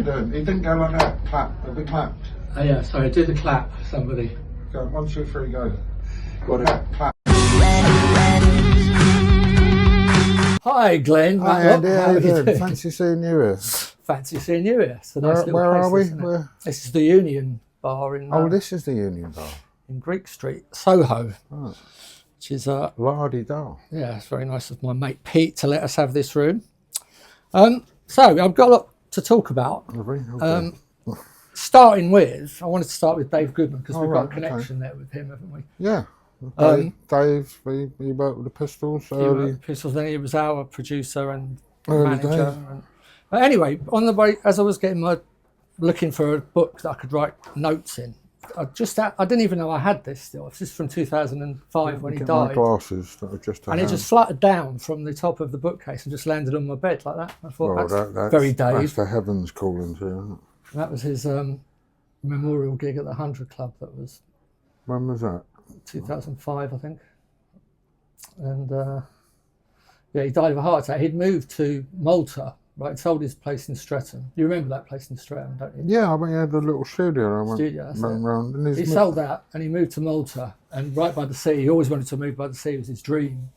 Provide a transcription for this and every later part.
doing? He didn't go like that. Clap. Have we clapped? Oh yeah, sorry, do the clap, somebody. Go, 1, 2, 3, go. Got it. Clap, clap. Hi, Glen Hi, Matlock. Andy. How you doing? Fancy seeing you here. Fancy seeing you here. It's a nice little Where place, are we? isn't it? This is the Union Bar in. This is the Union Bar. In Greek Street, Soho. Oh. Which is La-di-da. yeah, it's very nice of my mate Pete to let us have this room. So I've got a lot to talk about. Okay. Starting with, I wanted to start with Dave Goodman because we've got a right, connection there with him, haven't we? Yeah. Dave, he worked with the Pistols He early. worked with Pistols, then he was our producer and Early manager. But anyway, on the way, as I was looking for a book that I could write notes in, I didn't even know I had this still. This is from 2005 when he Get died. my glasses that I just And it just fluttered down from the top of the bookcase and just landed on my bed like that. I thought, that's very Dave. That's the heavens calling to you. That was his memorial gig at the 100 Club. That was. When was that? 2005, I think. And yeah, he died of a heart attack. He'd moved to Malta, right? Sold his place in Streatham. You remember that place in Streatham, don't you? Yeah, I mean, he had a little studio. That's it. Around. He sold that and he moved to Malta, and right by the sea. He always wanted to move by the sea. It was his dream.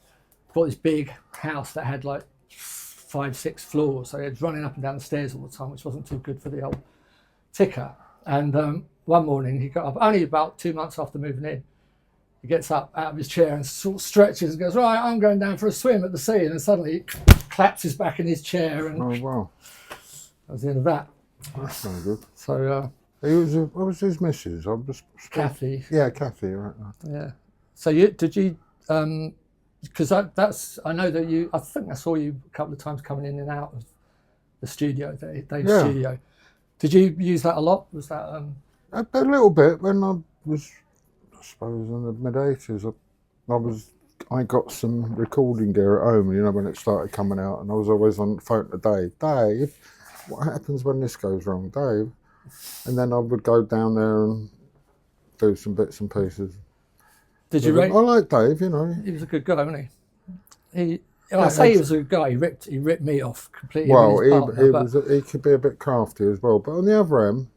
Bought this big house that had like 5, 6 floors. So he was running up and down the stairs all the time, which wasn't too good for the old ticker. And one morning he got up, only about 2 months after moving in. He gets up out of his chair and sort of stretches and goes, right, I'm going down for a swim at the sea. And then suddenly he claps his back in his chair. And oh, wow. That was the end of that. That's no good. So, what was his missus? I'm just Kathy. Yeah, Kathy, right. Yeah. So did you, because I know that I think I saw you a couple of times coming in and out of the studio, Dave's studio. Did you use that a lot? Was that? A little bit when I was, I suppose, in the mid-80s. I got some recording gear at home, you know, when it started coming out, and I was always on the phone to Dave. Dave, what happens when this goes wrong, Dave? And then I would go down there and do some bits and pieces. Did you rate? I like Dave, you know. He was a good guy, wasn't he? I say he was a good guy. He ripped me off completely. Well, he could be a bit crafty as well. But on the other end,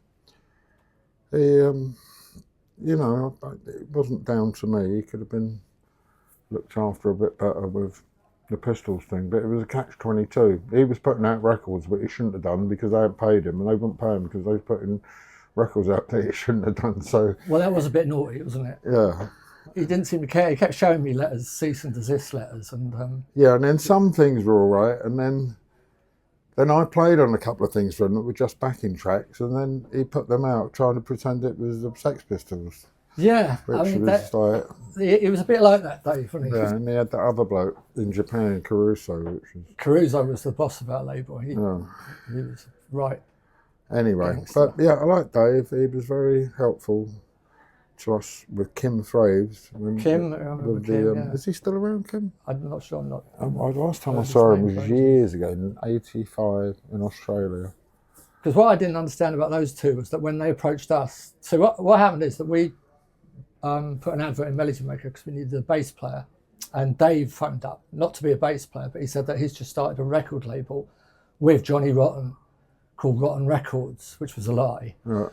he, you know, it wasn't down to me. He could have been looked after a bit better with the Pistols thing. But it was a catch-22. He was putting out records, but he shouldn't have done because they had paid him, and they wouldn't pay him because they was putting records out that he shouldn't have done. So. Well, that was a bit naughty, wasn't it? Yeah. He didn't seem to care. He kept showing me letters, cease and desist letters, and yeah, and then some things were all right, and then I played on a couple of things for him that were just backing tracks, and then he put them out trying to pretend it was the Sex Pistols. Yeah, I mean, it was a bit like that, Dave, wasn't he? Yeah, and he had that other bloke in Japan, Caruso, Caruso was the boss of our label. He was right. Anyway, gangster. But yeah, I like Dave. He was very helpful to us with Kim Thraves. Kim, is he still around, Kim? I'm not sure. I'm not. Last time I saw him was years ago, in '85 in Australia. Because what I didn't understand about those two was that when they approached us, so what happened is that we put an advert in Melody Maker because we needed a bass player, and Dave phoned up, not to be a bass player, but he said that he's just started a record label with Johnny Rotten called Rotten Records, which was a lie. Yeah.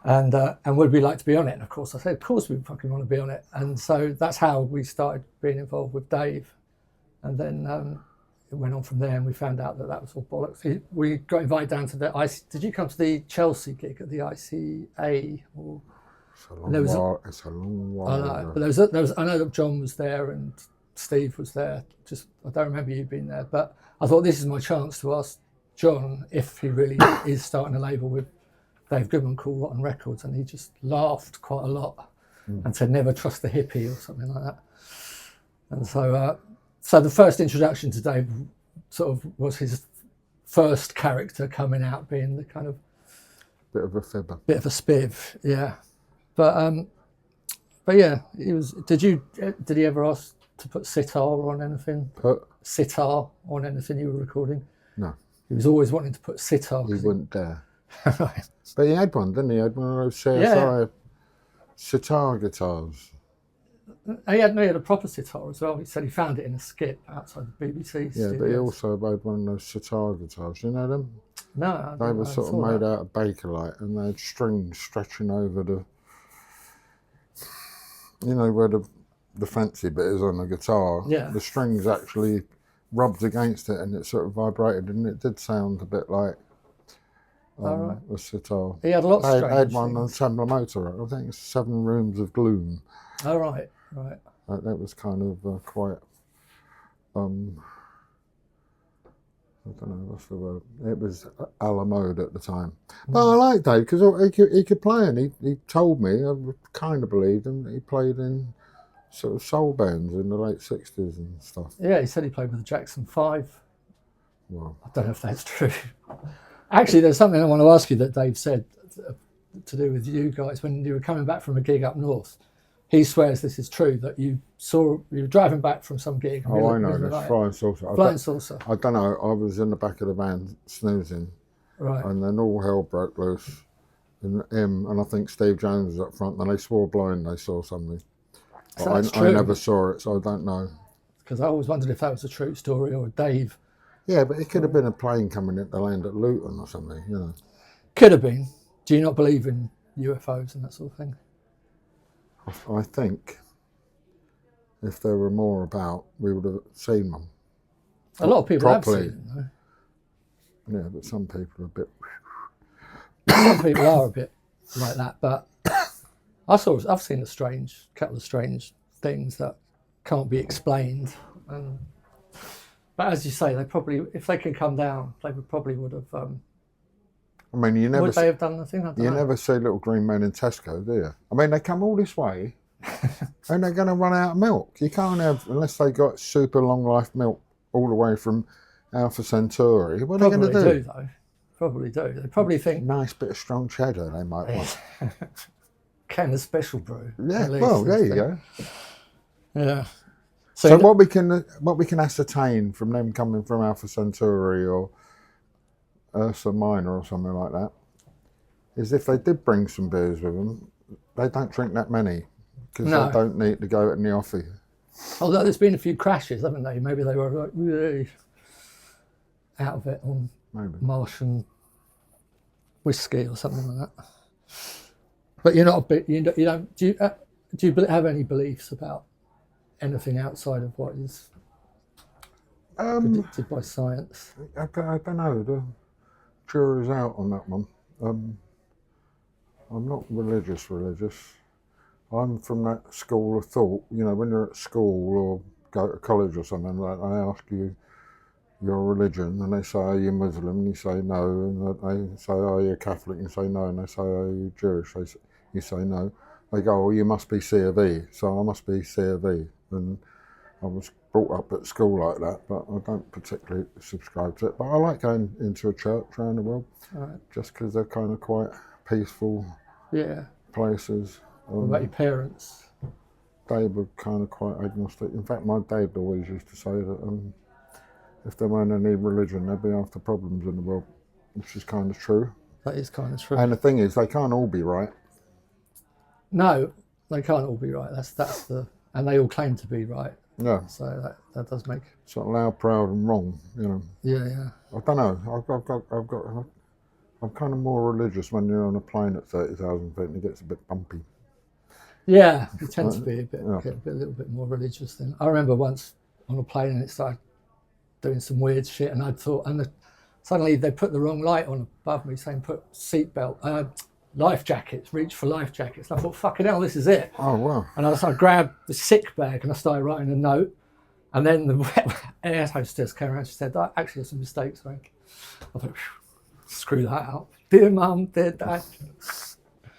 And would we like to be on it? And of course I said, of course we fucking want to be on it. And so that's how we started being involved with Dave. And then it went on from there, and we found out that was all bollocks. We got invited down to the did you come to the Chelsea gig at the ICA? It's a long while. I know, but I know that John was there and Steve was there. I don't remember you being there, but I thought this is my chance to ask John if he really is starting a label with Dave Goodman called Rotten Records, and he just laughed quite a lot and said, never trust the hippie or something like that. And so the first introduction to Dave sort of was his first character coming out being the kind of bit of a fibber. Bit of a spiv, yeah. But yeah, he was. Did he ever ask to put sitar on anything? Put sitar on anything you were recording? No. He was always wanting to put sitar. He wouldn't dare. But he had one, didn't he? He had one of those CSI sitar guitars. He had a proper sitar as well. He said he found it in a skip outside the BBC studios. But he also had one of those sitar guitars. You know them? No, They were I sort of saw made that. out of Bakelite, and they had strings stretching over the, you know, where the fancy bit is on the guitar. Yeah. The strings actually rubbed against it, and it sort of vibrated, and it did sound a bit like All right. a sitar. He had lots of I had strange one on things. Assembler Motor. I think it's 7 Rooms of Gloom. All right, right. That was kind of quite. I don't know what's the word. It was a la mode at the time. But I like Dave because he could play, and he told me, I kind of believed him, that he played in sort of soul bands in the late 60s and stuff. Yeah, he said he played with the Jackson 5. Well, I don't know if that's true. Actually, there's something I want to ask you that Dave said to do with you guys when you were coming back from a gig up north. He swears this is true, that you were driving back from some gig. I know, this Flying Saucer. Flying Saucer. I don't know, I was in the back of the van snoozing, Right. and then all hell broke loose. And I think Steve Jones was up front, and they swore blind they saw something. So But that's I true. never saw it, so I don't know. Because I always wondered if that was a true story or Dave. Yeah, but it could have been a plane coming in to land at Luton or something, you know. Could have been. Do you not believe in UFOs and that sort of thing? I think if there were more about, we would have seen them. A lot of people Properly. have seen them, though. Yeah, but some people are a bit. Some people are a bit like that, but I've seen couple of strange things that can't be explained. But as you say, they probably, if they can come down, they probably would have. I mean, you never Would they have done the thing? I don't you know. never see little green men in Tesco, do you? I mean, they come all this way, and they're going to run out of milk. You can't have, unless they got super long life milk all the way from Alpha Centauri. What are they Probably going to do? though. Probably do. They probably think Nice bit of strong cheddar they might want. can a special brew. Yeah, at least, well, there they you think. go. Yeah. So what we can ascertain from them coming from Alpha Centauri or Ursa Minor or something like that is if they did bring some beers with them, they don't drink that many because No. they don't need to go in the offie. Although there's been a few crashes, haven't they? Maybe they were like really out of it on Maybe. Martian whiskey or something like that. But you're not a bit. You don't. Do you have any beliefs about anything outside of what is predicted by science? I don't know. The jury's out on that one. I'm not religious. I'm from that school of thought. You know, when you're at school or go to college or something, like they ask you your religion, and they say, "Are you Muslim?" And you say no, and they say, "Are you Catholic?" And you say no, and they say, "Are you Jewish?" You say no. They go, "Well, you must be C of E," so I must be C of E. And I was brought up at school like that, but I don't particularly subscribe to it. But I like going into a church around the world, Right. just because they're kind of quite peaceful Yeah. places. What about your parents? They were kind of quite agnostic. In fact, my dad always used to say that if there weren't any religion, there'd be after problems in the world, which is kind of true. That is kind of true. And the thing is, they can't all be right. No, they can't all be right. That's the, and they all claim to be right. Yeah, So that does make. sort of loud, proud, and wrong. You know, Yeah. I don't know. I'm kind of more religious when you're on a plane at 30,000 feet and it gets a bit bumpy. Yeah, you tend to be Yeah. a little bit more religious then. I remember once on a plane and it started doing some weird shit, and I thought, suddenly they put the wrong light on above me saying put seatbelt, life jackets, reach for life jackets. And I thought, fucking hell, this is it. Oh wow! And I grabbed the sick bag and I started writing a note. And then the air hostess came around and she said, "Oh, actually, there's some mistakes, Frank." I thought, screw that out. Dear Mum, dear Dad,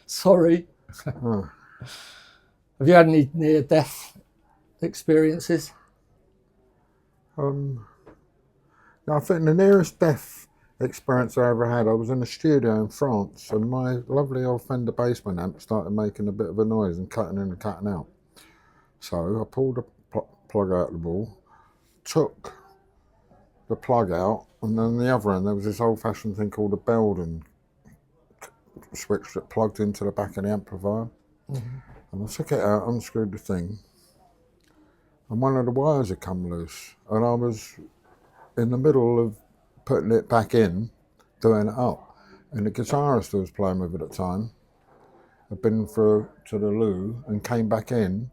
sorry. Oh. Have you had any near-death experiences? No, I think the nearest death experience I ever had, I was in a studio in France, and my lovely old Fender Bassman amp started making a bit of a noise and cutting in and cutting out. So I pulled the plug out of the wall, took the plug out, and then on the other end there was this old-fashioned thing called a Belden switch that plugged into the back of the amplifier. Mm-hmm. And I took it out, unscrewed the thing, and one of the wires had come loose, and I was in the middle of putting it back in doing it up. And the guitarist who was playing with it at the time had been through to the loo and came back in,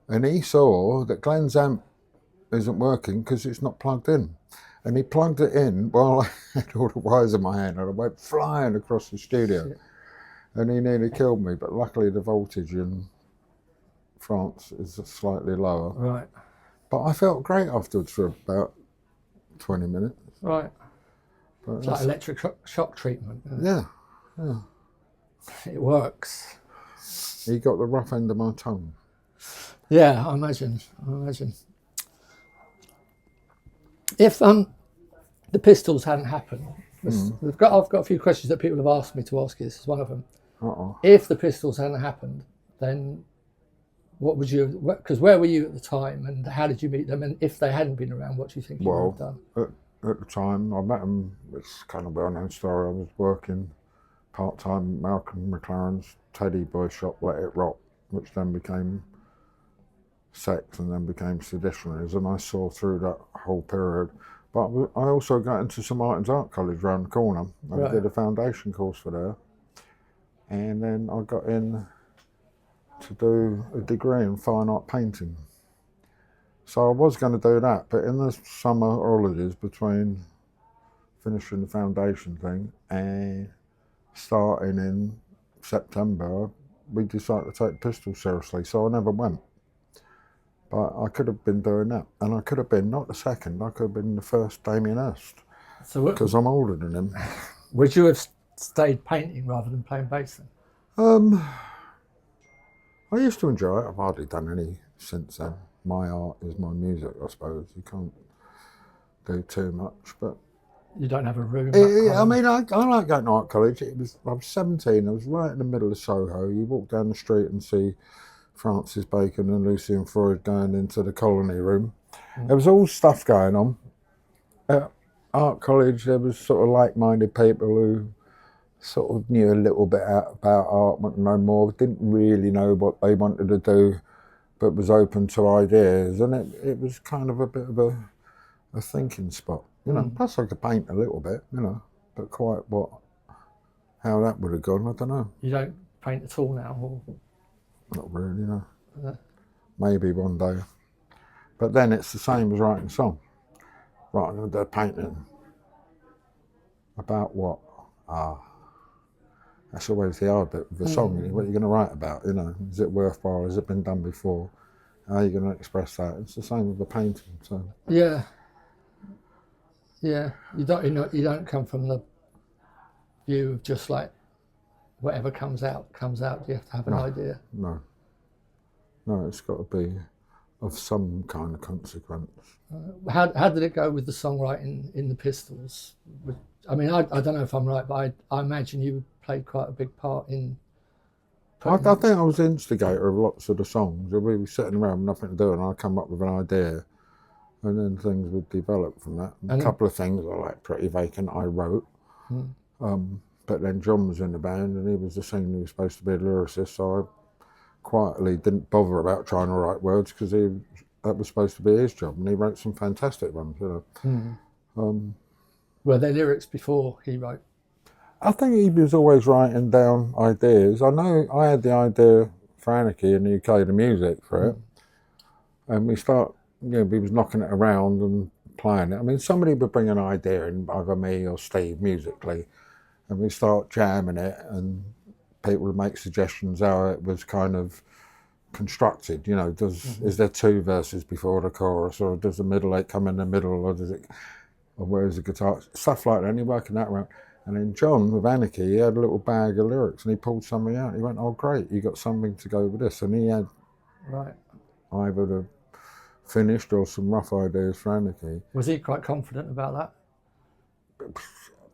and he saw that Glen's amp isn't working because it's not plugged in. And he plugged it in while I had all the wires in my hand, and I went flying across the studio. Shit. And he nearly killed me, but luckily the voltage in France is slightly lower. Right. But I felt great afterwards for about 20 minutes. Right. But It's like electric shock treatment. yeah. It works. He got the rough end of my tongue. Yeah, I imagine. If the Pistols hadn't happened, I've got a few questions that people have asked me to ask you. This is one of them. If the Pistols hadn't happened, then what would you? Because where were you at the time, and how did you meet them? And if they hadn't been around, what do you think you would have done? At the time, I met them. It's kind of a well-known story. I was working part-time at Malcolm McLaren's Teddy Boy shop, Let It Rock, which then became Sex and then became Seditionaries, and I saw through that whole period. But I also got into St Martin's Art College round the corner. I did a foundation course for there, and then I got in to do a degree in fine art painting. So I was going to do that, but in the summer holidays between finishing the foundation thing and starting in September, we decided to take Pistols seriously, so I never went. But I could have been doing that, and I could have been, not the second, I could have been the first Damien Hirst, because I'm older than him. Would you have stayed painting rather than playing bass I then? used to enjoy it. I've hardly done any since then. My art is my music, I suppose. You can't do too much, but You don't have a room. I mean, I like going to art college. I was 17. I was right in the middle of Soho. You walk down the street and see Francis Bacon and Lucian Freud going into the colony room. There was all stuff going on. At art college, there was sort of like-minded people who sort of knew a little bit about art, wanted to know more, didn't really know what they wanted to do, but was open to ideas. And it was kind of a bit of a thinking spot, you know. Plus I could paint a little bit, you know, but quite how that would have gone, I don't know. You don't paint at all now? Or? Not really, no. Maybe one day. But then it's the same as writing a song. Right, I'm going to do a painting. About what? That's always the hard bit of the song. What are you going to write about? You know, is it worthwhile? Has it been done before? How are you going to express that? It's the same with the painting. So yeah. You don't come from the view of just like whatever comes out. You have to have an idea. No, it's got to be of some kind of consequence. How did it go with the songwriting in the Pistols? I mean, I don't know if I'm right, but I imagine you played quite a big part in... I think I was the instigator of lots of the songs. We were sitting around with nothing to do, and I'd come up with an idea, and then things would develop from that. And a couple of things I like Pretty Vacant I wrote, but then John was in the band, and he was the singer who was supposed to be a lyricist, so I quietly didn't bother about trying to write words, because that was supposed to be his job, and he wrote some fantastic ones, you know. Were there lyrics before he wrote? I think he was always writing down ideas. I know I had the idea for Anarchy in the UK, the music for it, and we was knocking it around and playing it. I mean, somebody would bring an idea in, either me or Steve, musically, and we start jamming it, and people would make suggestions how it was kind of constructed. You know, is there two verses before the chorus, or does the middle eight come in the middle, or where's the guitar? Stuff like that, and you're working that around. And then John, with Anarchy, he had a little bag of lyrics, and he pulled something out. He went, "Oh, great, you got something to go with this." And he had either the finished or some rough ideas for Anarchy. Was he quite confident about that?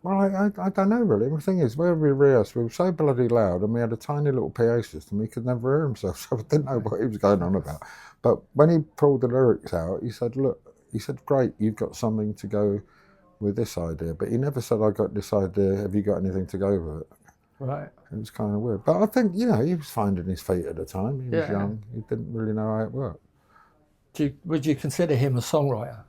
Well, I don't know, really. The thing is, where we rehearsed, we were so bloody loud, and we had a tiny little PA system, he could never hear himself, so I didn't know what he was going on about. But when he pulled the lyrics out, he said, "Great, you've got something to go with this idea." But he never said, "I got this idea, have you got anything to go with it?" Right. It was kind of weird. But I think, he was finding his feet at the time. He was young. He didn't really know how it worked. Would you consider him a songwriter?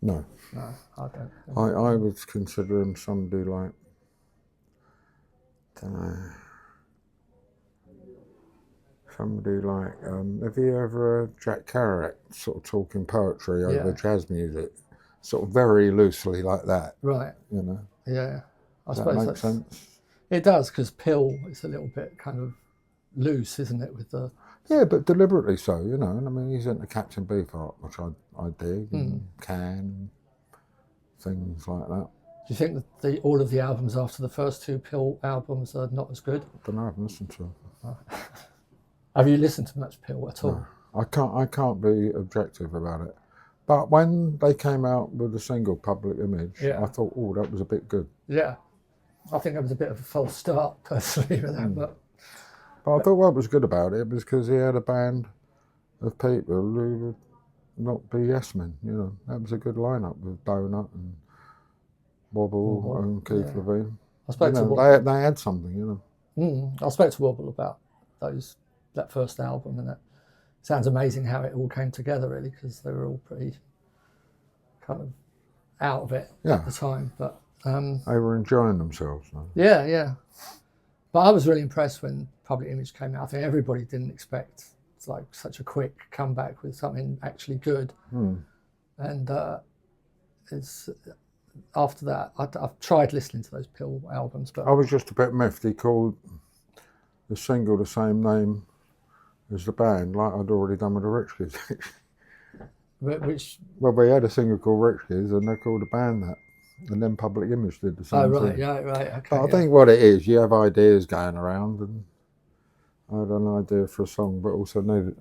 No. No, I don't. I would consider him somebody like, somebody like, have you ever heard Jack Kerouac sort of talking poetry over jazz music? Sort of very loosely like that. Right. You know? Yeah. I Does that suppose make sense? It does, because Pill is a little bit kind of loose, isn't it? With the Yeah, but deliberately so, you know. And I mean, he's into Captain Beefheart, which I dig, and Can, things like that. Do you think that all of the albums after the first two Pill albums are not as good? I don't know, I haven't listened to them. Have you listened to much Pill at all? No, I can't be objective about it. But when they came out with the single Public Image, I thought, oh, that was a bit good. Yeah. I think that was a bit of a false start, personally, with that. But I thought what was good about it was because he had a band of people who would not be yes men, you know. That was a good lineup with Donut and Wobble and Keith Levine. I spoke to Wobble. They had something, you know. I spoke to Wobble about that first album, and it sounds amazing how it all came together, really, because they were all pretty kind of out of it at the time. But they were enjoying themselves. No? Yeah. But I was really impressed when Public Image came out. I think everybody didn't expect like such a quick comeback with something actually good. And it's after that, I've tried listening to those Pill albums, but I was just a bit miffed. He called the single the same name as the band, like I'd already done with the Rich Kids. Which? Well, they had a single called Rich Kids, and they called the band that. And then Public Image did the same thing. Right, okay. But I think what it is, you have ideas going around, and I had an idea for a song, but also need it.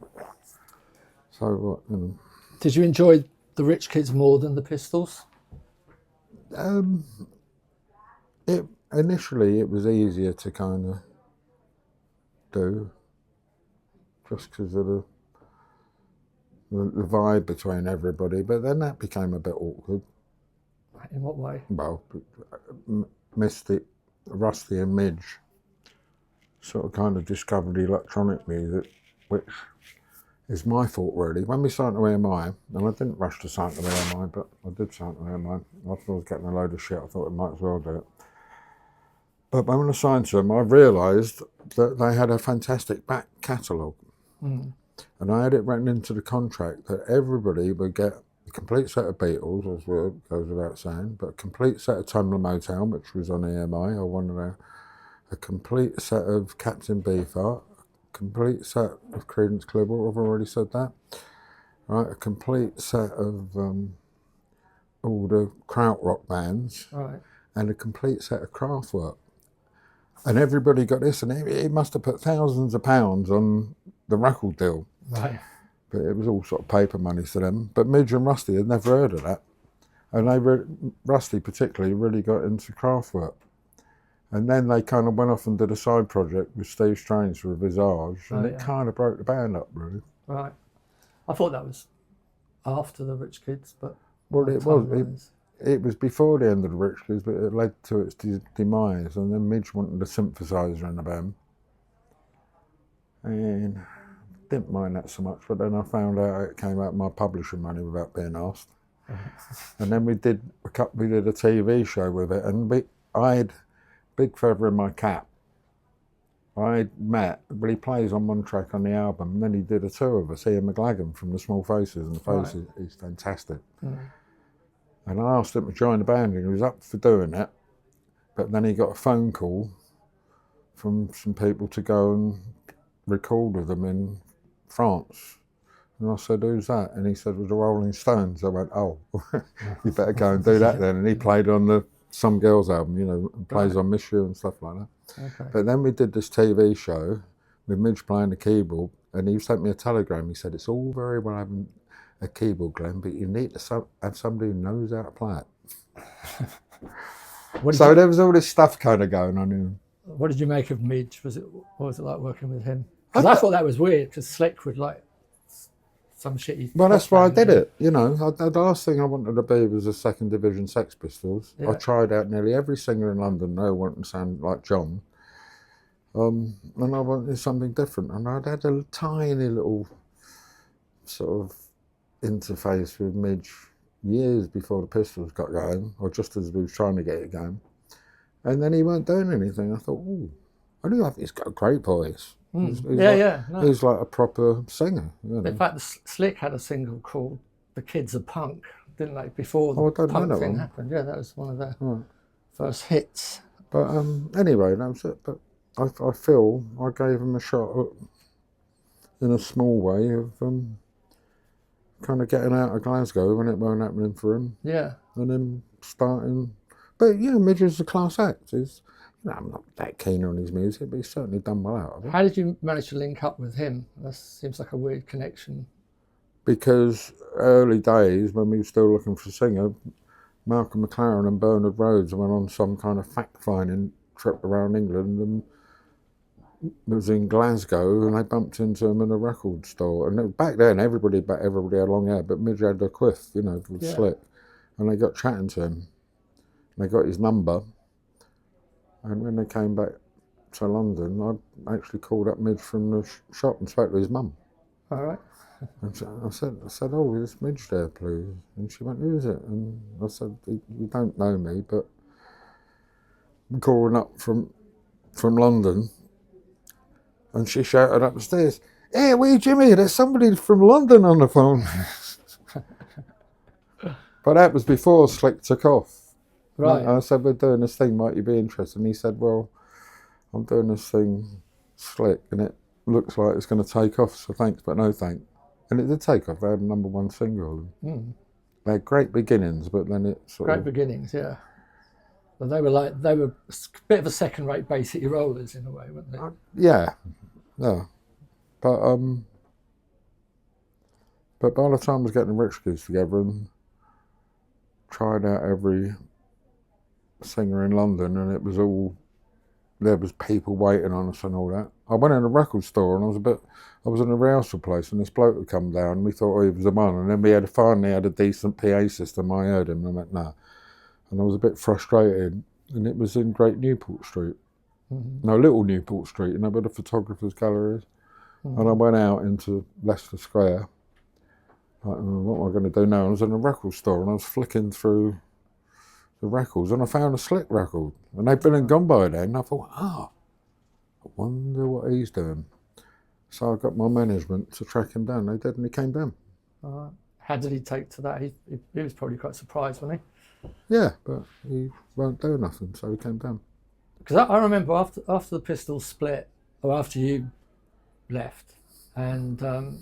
So what, you know. Did you enjoy the Rich Kids more than the Pistols? Initially it was easier to kind of do, just because of the vibe between everybody. But then that became a bit awkward. In what way? Well, Rusty and Midge sort of kind of discovered electronic music, which is my fault really. When we signed to EMI, and I didn't rush to sign to EMI, but I did sign to EMI. After I was getting a load of shit, I thought I might as well do it. But when I signed to them, I realised that they had a fantastic back catalogue. And I had it written into the contract that everybody would get a complete set of Beatles, as well, goes without saying, but a complete set of Tumbler Motown, which was on EMI. I wanted a complete set of Captain Beefheart, a complete set of Creedence Clearwater, I've already said that. Right, a complete set of all the krautrock bands, and a complete set of Kraftwerk. And everybody got this, and it must have put thousands of pounds on the record deal. Right. But it was all sort of paper money to them. But Midge and Rusty had never heard of that. And Rusty particularly really got into Kraftwerk. And then they kind of went off and did a side project with Steve Strange for Visage, and it kind of broke the band up, really. Right. I thought that was after the Rich Kids, but... Well, it was before the end of the Rich Kids, but it led to its demise. And then Midge wanted a synthesizer in the band. And didn't mind that so much, but then I found out it came out of my publishing money without being asked. And then we did a TV show with it, and I had Big Feather in My Cap. I met, but he plays on one track on the album, and then he did a tour of us, Ian McLagan from the Small Faces, and the Faces, he's fantastic. And I asked him to join the band, and he was up for doing it, but then he got a phone call from some people to go and record with them in France. And I said, who's that? And he said, it was the Rolling Stones. I went, oh, you better go and do that then. And he played on the Some Girls album, you know, and plays on Miss You and stuff like that. Okay. But then we did this TV show with Midge playing the keyboard, and he sent me a telegram. He said, it's all very well having a keyboard, Glenn, but you need to have somebody who knows how to play it. So there was all this stuff kind of going on in. What did you make of Midge? What was it like working with him? Because I thought that was weird, because Slick would like some shitty... Well, that's why I did it, you know. The last thing I wanted to be was a second division Sex Pistols. I tried out nearly every singer in London. No one wanted to sound like John. And I wanted something different. And I'd had a tiny little sort of interface with Midge years before the Pistols got going, or just as we was trying to get it going. And then he weren't doing anything. I thought, oh, I do have. He's got a great voice. He's No. He's like a proper singer. You know? In fact, the Slick had a single called "The Kids Are Punk," didn't they? Before the I don't know punk that thing one. happened. Yeah, that was one of their first hits. But anyway, that was it. But I feel I gave him a shot at, in a small way of kind of getting out of Glasgow when it weren't happening for him. Yeah. And then starting. But yeah, Midge is a class act. I'm not that keen on his music, but he's certainly done well out of it. How did you manage to link up with him? That seems like a weird connection. Because early days, when we were still looking for a singer, Malcolm McLaren and Bernard Rhodes went on some kind of fact-finding trip around England and was in Glasgow, and they bumped into him in a record store. And back then, everybody had long hair, but Midge had a quiff, with slick. And they got chatting to him. They got his number. And when they came back to London, I actually called up Midge from the shop and spoke to his mum. All right. And I said, oh, is Midge there, please? And she went, who is it? And I said, you don't know me, but I'm calling up from London. And she shouted upstairs, hey, wait, Jimmy, there's somebody from London on the phone. But that was before Slick took off. Right. I said, we're doing this thing, might you be interested? And he said, well, I'm doing this thing, Slick, and it looks like it's going to take off, so thanks, but no thanks. And it did take off. They had a #1 single. They had great beginnings, but then it Great beginnings, yeah. But they were a bit of a second-rate Bay City Rollers in a way, weren't they? Yeah. But by the time I was getting the Rich Kids together and tried out every singer in London, and it was all, there was people waiting on us and all that. I went in a record store and I was in a rehearsal place, and this bloke had come down and we thought he was the one, and then we finally had a decent PA system. I heard him and I went, nah. And I was a bit frustrated, and it was in Great Newport Street. No, Little Newport Street, where the photographers' gallery is. And I went out into Leicester Square. Like, what am I going to do now? I was in a record store and I was flicking through the records and I found a Slick record. And they'd been and gone by then. And I thought, I wonder what he's doing. So I got my management to track him down. They did, and he came down. How did he take to that? He was probably quite surprised, wasn't he? Yeah, but he won't do nothing, so he came down. Because I remember after the Pistols split, or after you left, and I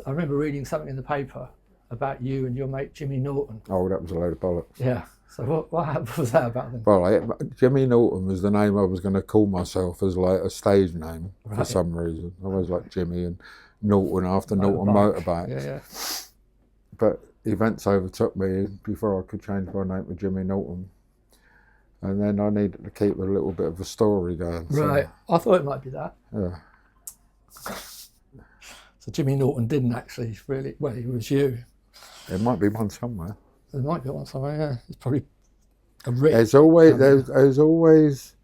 remember reading something in the paper about you and your mate Jimmy Norton. Oh, that was a load of bollocks. Yeah. So what was that about then? Well, Jimmy Norton was the name I was going to call myself as like a stage name for some reason. I always liked Jimmy and Norton after Norton Motorbikes. Yeah. But events overtook me before I could change my name to Jimmy Norton. And then I needed to keep a little bit of a story going. Right. I thought it might be that. Yeah. So Jimmy Norton didn't actually really, well, he was you. There might be one somewhere. There might be one somewhere, yeah. It's probably a rich. There's always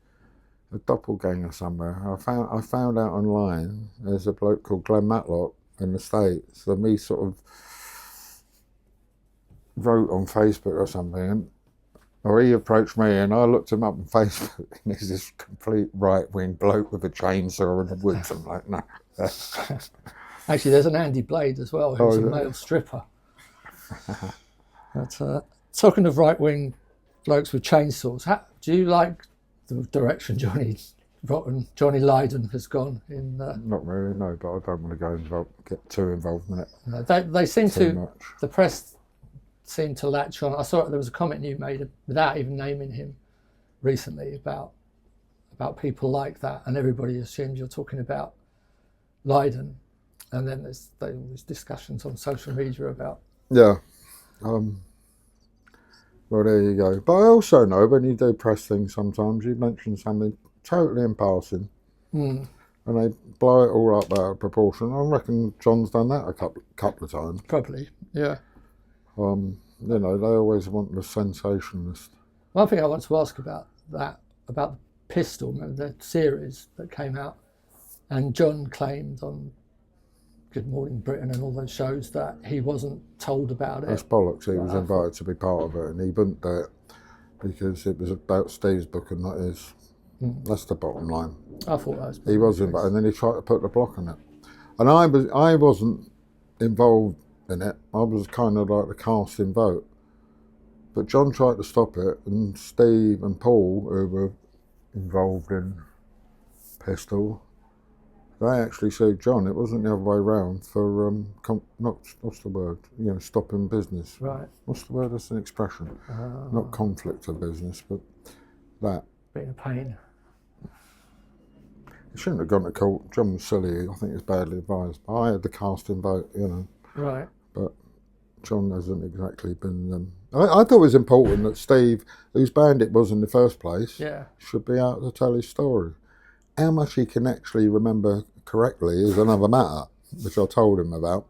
a doppelganger somewhere. I found out online there's a bloke called Glen Matlock in the States, and he sort of wrote on Facebook or something, or he approached me and I looked him up on Facebook and he's this complete right-wing bloke with a chainsaw and the woods. I'm like, no. Actually, there's an Andy Blade as well, who's a male stripper. But, talking of right-wing blokes with chainsaws, do you like the direction Johnny Lydon has gone in? Not really, no, but I don't want to get too involved in it. They seem too to, much. The press seemed to latch on. I saw there was a comment you made without even naming him recently about people like that, and everybody assumes you're talking about Lydon. And then there's discussions on social media about... Yeah. Well, there you go. But I also know when you do press things sometimes, you mention something totally in passing and they blow it all up out of proportion. I reckon John's done that a couple of times. Probably, yeah. They always want the sensationalist. One thing I want to ask about the Pistol, remember the series that came out, and John claimed on Good Morning Britain and all those shows that he wasn't told about it. That's bollocks. He was invited to be part of it, and he wouldn't do it because it was about Steve's book and not his. That's the bottom line. I thought that was. He was invited, and then he tried to put the block on it. And I wasn't involved in it. I was kind of like the casting vote. But John tried to stop it, and Steve and Paul, who were involved in Pistol, they actually sued John. It wasn't the other way around for what's the word? You know, stopping business. Right. What's the word? That's an expression. Not conflict of business, but that. Being a pain. He shouldn't have gone to court. John was silly. I think he was badly advised. I had the casting vote, you know. Right. But John hasn't exactly been. I thought it was important that Steve, whose band it was in the first place, should be out to tell his story. How much he can actually remember correctly is another matter, which I told him about.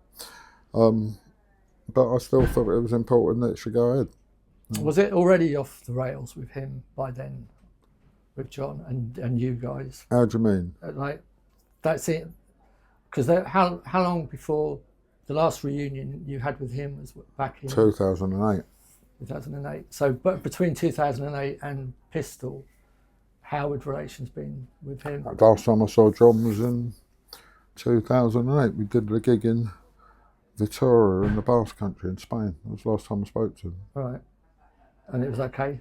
But I still thought it was important that it should go ahead. Was it already off the rails with him by then? With John and you guys? How do you mean? Like, that's it. Because how long before the last reunion you had with him was back in 2008. 2008. So, but between 2008 and Pistol, how had relations been with him? Last time I saw John was in 2008. We did the gig in Vitoria in the Basque Country in Spain. That was the last time I spoke to him. Right. And it was okay?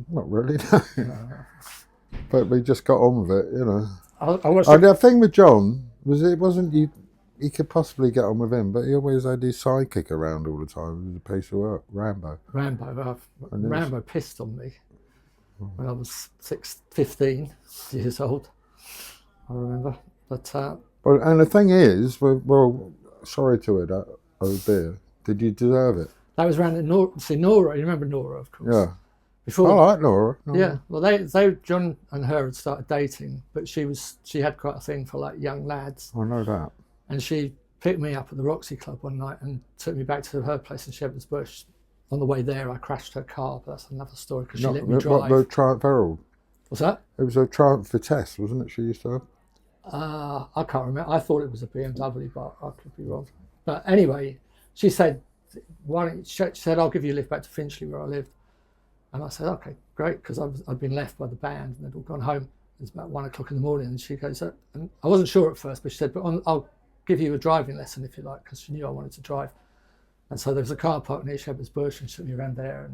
Not really, no. But we just got on with it, you know. The thing with John was it wasn't you could possibly get on with him, but he always had his sidekick around all the time. It was a piece of work, Rambo. Rambo pissed on me when I was 15 years old, I remember. But and the thing is, well, sorry to it, oh dear, did you deserve it? That was around Nora. You remember Nora, of course. Yeah. Before, I like Nora. Yeah. Well, they John and her had started dating, but she had quite a thing for like young lads. I know that. And she picked me up at the Roxy Club one night and took me back to her place in Shepherd's Bush. On the way there, I crashed her car, but that's another story because she let me drive. The Triumph Herald. What's that? It was a Triumph Vitesse, wasn't it? She used to have. I can't remember. I thought it was a BMW, but I could be wrong. But anyway, she said, she said, I'll give you a lift back to Finchley where I lived. And I said, okay, great, because I'd been left by the band and they'd all gone home. It was about 1 o'clock in the morning. And she goes, and I wasn't sure at first, but she said, but I'll give you a driving lesson if you like, because she knew I wanted to drive. And so there was a car park near Shepherd's Bush and she took me around there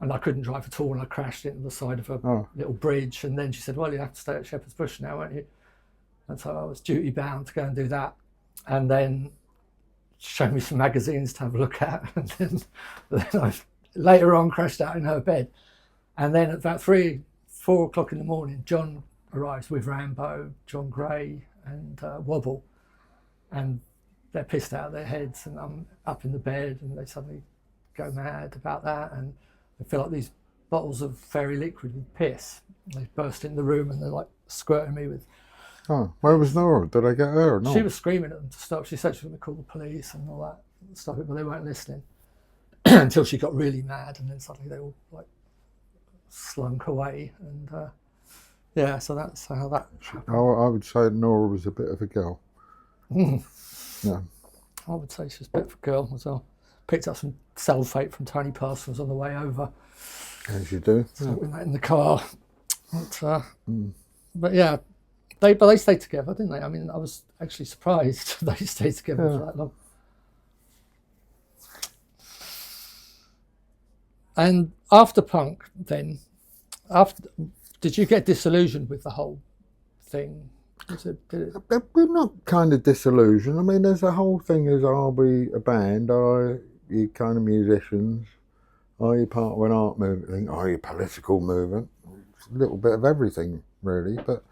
and I couldn't drive at all and I crashed into the side of a little bridge. And then she said, well, you have to stay at Shepherd's Bush now, won't you? And so I was duty bound to go and do that. And then showed me some magazines to have a look at. And then I later on crashed out in her bed. And then at about 4 o'clock in the morning, John arrives with Rambo, John Gray and Wobble. And they're pissed out of their heads and I'm up in the bed and they suddenly go mad about that. And they feel like these bottles of fairy liquid with piss. They burst in the room and they're like squirting me with. Oh, where was Nora? Did I get her or not? She was screaming at them to stop. She said she was going to call the police and all that stuff, but they weren't listening until she got really mad, and then suddenly they all like slunk away. And yeah, so that's how that happened. I would say Nora was a bit of a girl. Yeah. I would say she's a bit of a girl as well. Picked up some sulphate from Tony Parsons on the way over. As you do. So we went in the car. But yeah. They stayed together, didn't they? I mean, I was actually surprised they stayed together for that long. And after punk, then, did you get disillusioned with the whole thing? We're not kind of disillusioned. I mean, there's a whole thing as, are we a band? Are you kind of musicians? Are you part of an art movement? Are you a political movement? It's a little bit of everything, really, but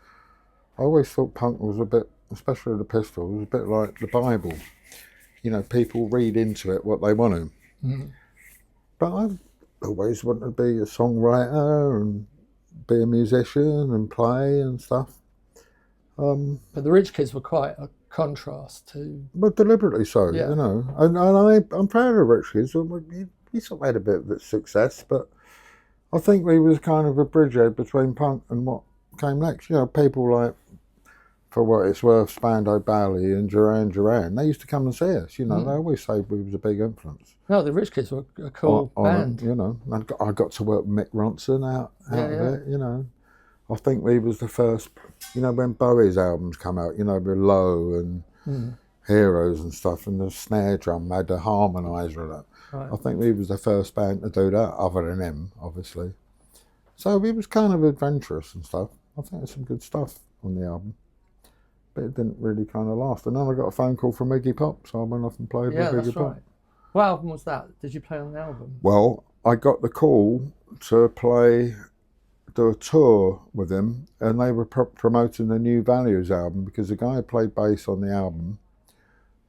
I always thought punk was a bit, especially the Pistols, was a bit like the Bible. You know, people read into it what they want to. Mm. But I always wanted to be a songwriter and be a musician and play and stuff. But the Rich Kids were quite a contrast to... But deliberately so, you know. And I'm proud of Rich Kids. We sort of had a bit of success, but I think we was kind of a bridgehead between punk and what came next. You know, people like for what it's worth, Spandau Ballet and Duran Duran, they used to come and see us. You know, they always say we was a big influence. No, the Rich Kids were a cool band. You know, I got to work with Mick Ronson out of it. You know, I think we was the first. You know, when Bowie's albums come out, you know, with Low and Heroes and stuff, and the snare drum had a harmonizer in it. Right. I think we was the first band to do that, other than him, obviously. So we was kind of adventurous and stuff. I think there's some good stuff on the album. But it didn't really kind of last. And then I got a phone call from Iggy Pop, so I went off and played with Iggy Pop. Right. What album was that? Did you play on the album? Well, I got the call to do a tour with him, and they were promoting the New Values album, because the guy who played bass on the album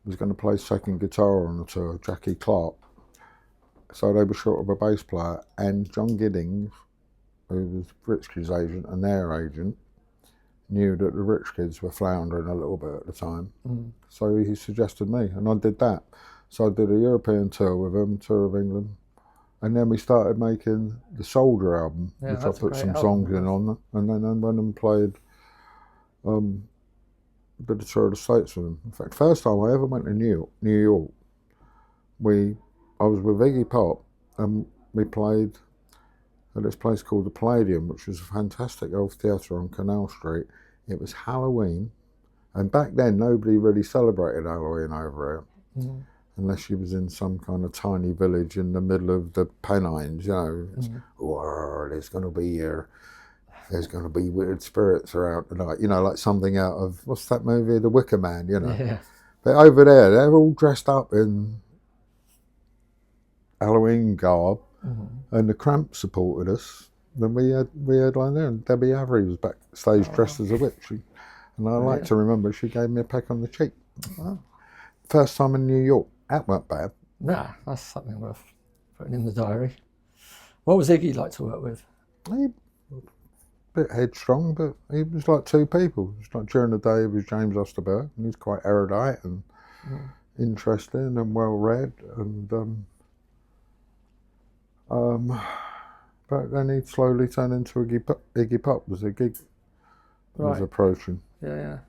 was going to play second guitar on the tour, Jackie Clark. So they were short of a bass player, and John Giddings, who was Rich Kids' agent and their agent, knew that the Rich Kids were floundering a little bit at the time. So he suggested me, and I did that. So I did a European tour with him, tour of England, and then we started making the Soldier album, which I put some songs in on, and then I went and played did a tour of the States with him. In fact, first time I ever went to New York, I was with Iggy Pop, and we played at this place called the Palladium, which was a fantastic old theatre on Canal Street. It was Halloween, and back then nobody really celebrated Halloween over here, unless you was in some kind of tiny village in the middle of the Pennines. You know, there's going to be weird spirits around tonight. You know, like something out of, what's that movie, The Wicker Man? You know, but over there they're all dressed up in Halloween garb. And the Cramps supported us. Then we had like there, and Debbie Avery was backstage dressed as a witch. And I like to remember she gave me a peck on the cheek. First time in New York. That weren't bad. Nah, that's something worth putting in the diary. What was Iggy like to work with? He a bit headstrong, but he was like two people. It's like during the day he was James Osterberg, and he's quite erudite and interesting and well read, and but then he slowly turned into Iggy Pop as a gig was approaching. Yeah.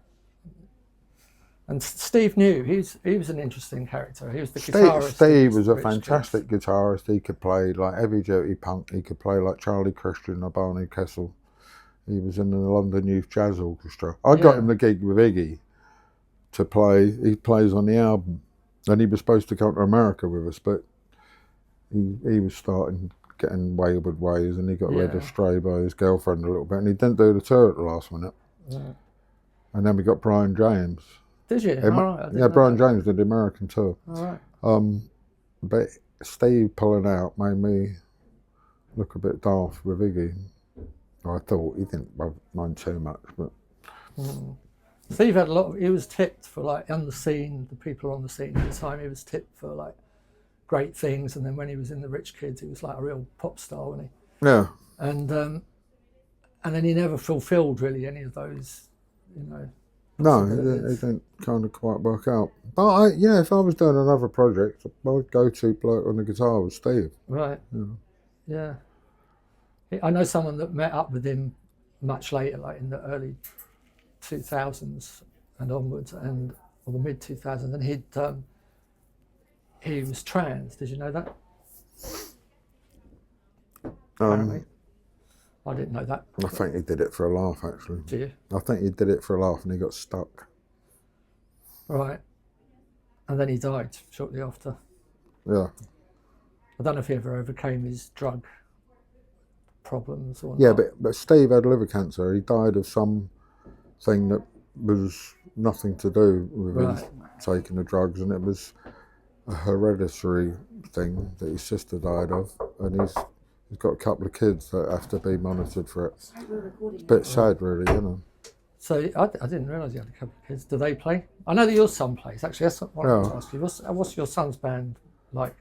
And Steve knew he was an interesting character. He was the guitarist. Steve was a fantastic guitarist. He could play like heavy duty punk. He could play like Charlie Christian or Barney Kessel. He was in the London Youth Jazz Orchestra. I got him the gig with Iggy to play. He plays on the album, and he was supposed to come to America with us, but he was getting wayward ways, and he got led astray by his girlfriend a little bit, and he didn't do the tour at the last minute. And then we got Brian James. Did you? Brian James did the American tour. All right. But Steve pulling out made me look a bit daft with Iggy. I thought he didn't mind too much, but Steve had he was tipped for, like, on the scene, the people on the scene at the time, he was tipped for like great things, and then when he was in the Rich Kids, he was like a real pop star, wasn't he? Yeah. And then he never fulfilled really any of those, you know. No, it didn't kind of quite work out. But if I was doing another project, my go-to bloke on the guitar was Steve. Right. Yeah. I know someone that met up with him much later, like in the early 2000s and onwards, or the mid 2000s, and he was trans. Did you know that? Apparently. I didn't know that. I think he did it for a laugh, actually. Do you? I think he did it for a laugh, and he got stuck. Right. And then he died shortly after. Yeah. I don't know if he ever overcame his drug problems or yeah, not. but Steve had liver cancer. He died of something that was nothing to do with his taking the drugs, and it was a hereditary thing that his sister died of, and he's got a couple of kids that have to be monitored for it. It's a bit sad, really, you know. So I didn't realise you had a couple of kids. Do they play? I know that your son plays. Actually, that's what I wanted to ask you. What's your son's band like?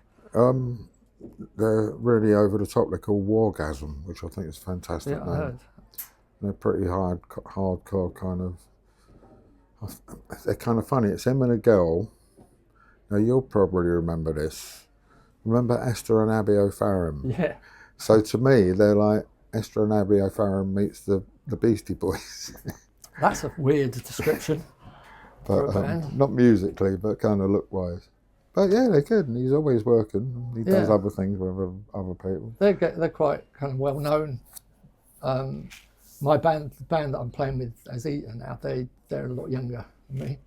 They're really over the top. They're called Wargasm, which I think is fantastic. Yeah, I heard. They're pretty hardcore kind of. They're kind of funny. It's him and a girl. Now you'll probably remember this. Remember Esther and Abby O'Farrell? Yeah. So to me, they're like Esther and Abby O'Farrell meets the Beastie Boys. That's a weird description for a But band. not musically, but kind of look-wise. But yeah, they're good, and he's always working. He does Yeah. other things with other people. They're quite kind of well known. My band, the band that I'm playing with as Eater now, they're a lot younger than me,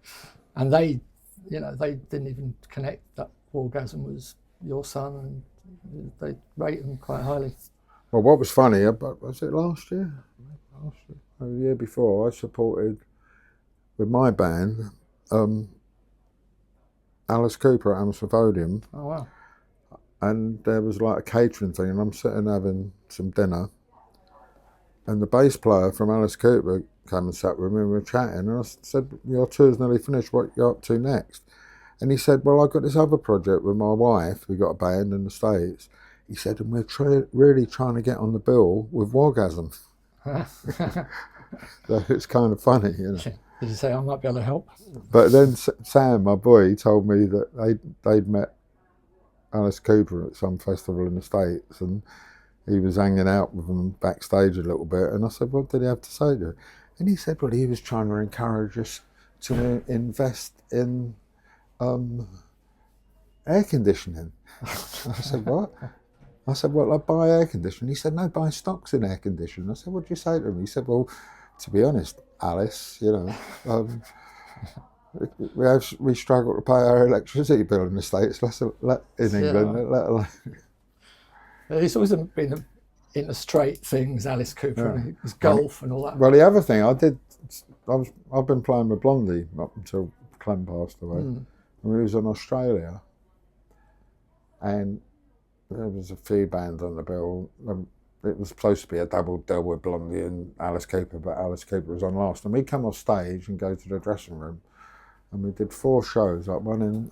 and they didn't even connect that Orgasm was your son, and they rate them quite highly. Well, what was funny, was it last year? Or the year before, I supported, with my band, Alice Cooper at Hammersmith Odeon, Oh wow! and there was like a catering thing, and I'm sitting having some dinner, and the bass player from Alice Cooper came and sat with me, and we were chatting, and I said, your tour's nearly finished, what you up to next? And he said, well, I've got this other project with my wife, we got a band in the States. He said, and we're really trying to get on the bill with Wargasm. So it's kind of funny, you know. Did you say I might be able to help? But then Sam, my boy, he told me that they'd met Alice Cooper at some festival in the States, and he was hanging out with them backstage a little bit. And I said, what did he have to say to you? And he said, well, he was trying to encourage us to invest in air conditioning. I said, what? I said, well, I buy air conditioning. He said, no, buy stocks in air conditioning. I said, what do you say to him? He said, well, to be honest, Alice, you know, we struggle to pay our electricity bill in the States, in England, let alone. He's always been into straight things, Alice Cooper, and his golf and all that. Well, the other thing I've been playing with Blondie up until Clem passed away. And we was in Australia, and there was a few bands on the bill. It was supposed to be a double deal with Blondie and Alice Cooper, but Alice Cooper was on last. And we come off stage and go to the dressing room, and we did 4 shows, like one in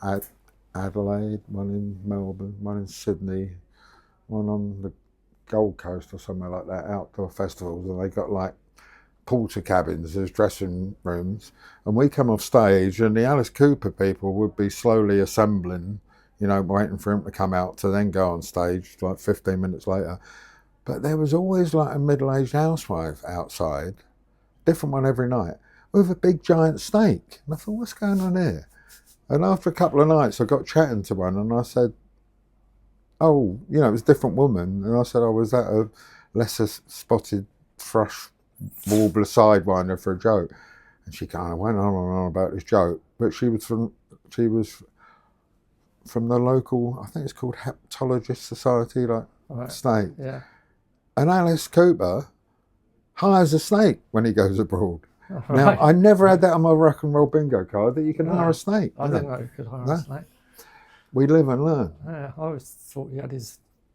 Adelaide, one in Melbourne, one in Sydney, one on the Gold Coast or somewhere like that, outdoor festivals, and they got like porter cabins as dressing rooms. And we come off stage, and the Alice Cooper people would be slowly assembling, you know, waiting for him to come out to then go on stage like 15 minutes later. But there was always like a middle-aged housewife outside, different one every night, with a big giant snake. And I thought, what's going on here? And after a couple of nights, I got chatting to one, and I said, oh, you know, it was a different woman. And I said, oh, was that a lesser spotted thrush warbler sidewinder for a joke? And she kind of went on and on about this joke. But she was from the local, I think it's called Hepatologist Society, like snake. Yeah. And Alice Cooper hires a snake when he goes abroad. Right. Now, I never had that on my rock and roll bingo card, that you can hire a snake. I didn't know you could hire a snake. We live and learn. Yeah, I always thought he had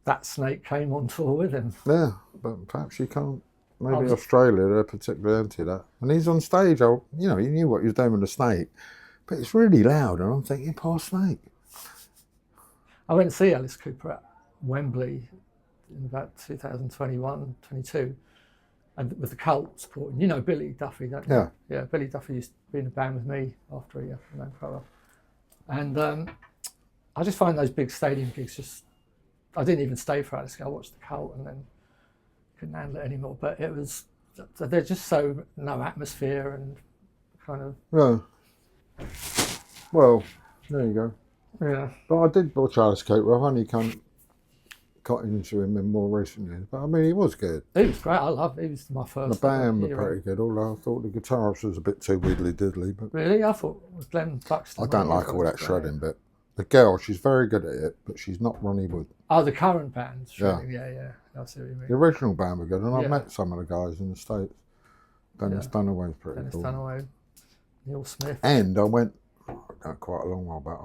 that snake came on tour with him. Yeah, but perhaps you can't. Maybe Australia, they're particularly into that. And he's on stage, you know, he knew what he was doing with the snake, but it's really loud, and I'm thinking, poor snake. I went to see Alice Cooper at Wembley in about 2021, 22, and with the Cult supporting, you know, Billy Duffy, don't you? Yeah. Yeah, Billy Duffy used to be in a band with me after he known quite well. And I just find those big stadium gigs I didn't even stay for Alice. I watched the Cult and then couldn't handle it anymore. But they're just so no atmosphere and kind of. Yeah. Well, there you go. Yeah. But I did watch Alice Cooper. I've only got into him in more recent years. But I mean, he was good. He was great. He was my first. The band were pretty good, although I thought the guitarist was a bit too widdly diddly. But really? I thought it was Glen Buxton. I don't like all that shredding bit. The girl, she's very good at it, but she's not Ronnie Wood. Oh, the current band shredding. Yeah. I see what you mean. The original band were good, and I've met some of the guys in the States. Dennis Dunaway's pretty cool. Dennis Dunaway, Neil Smith. And I went, quite a long while back,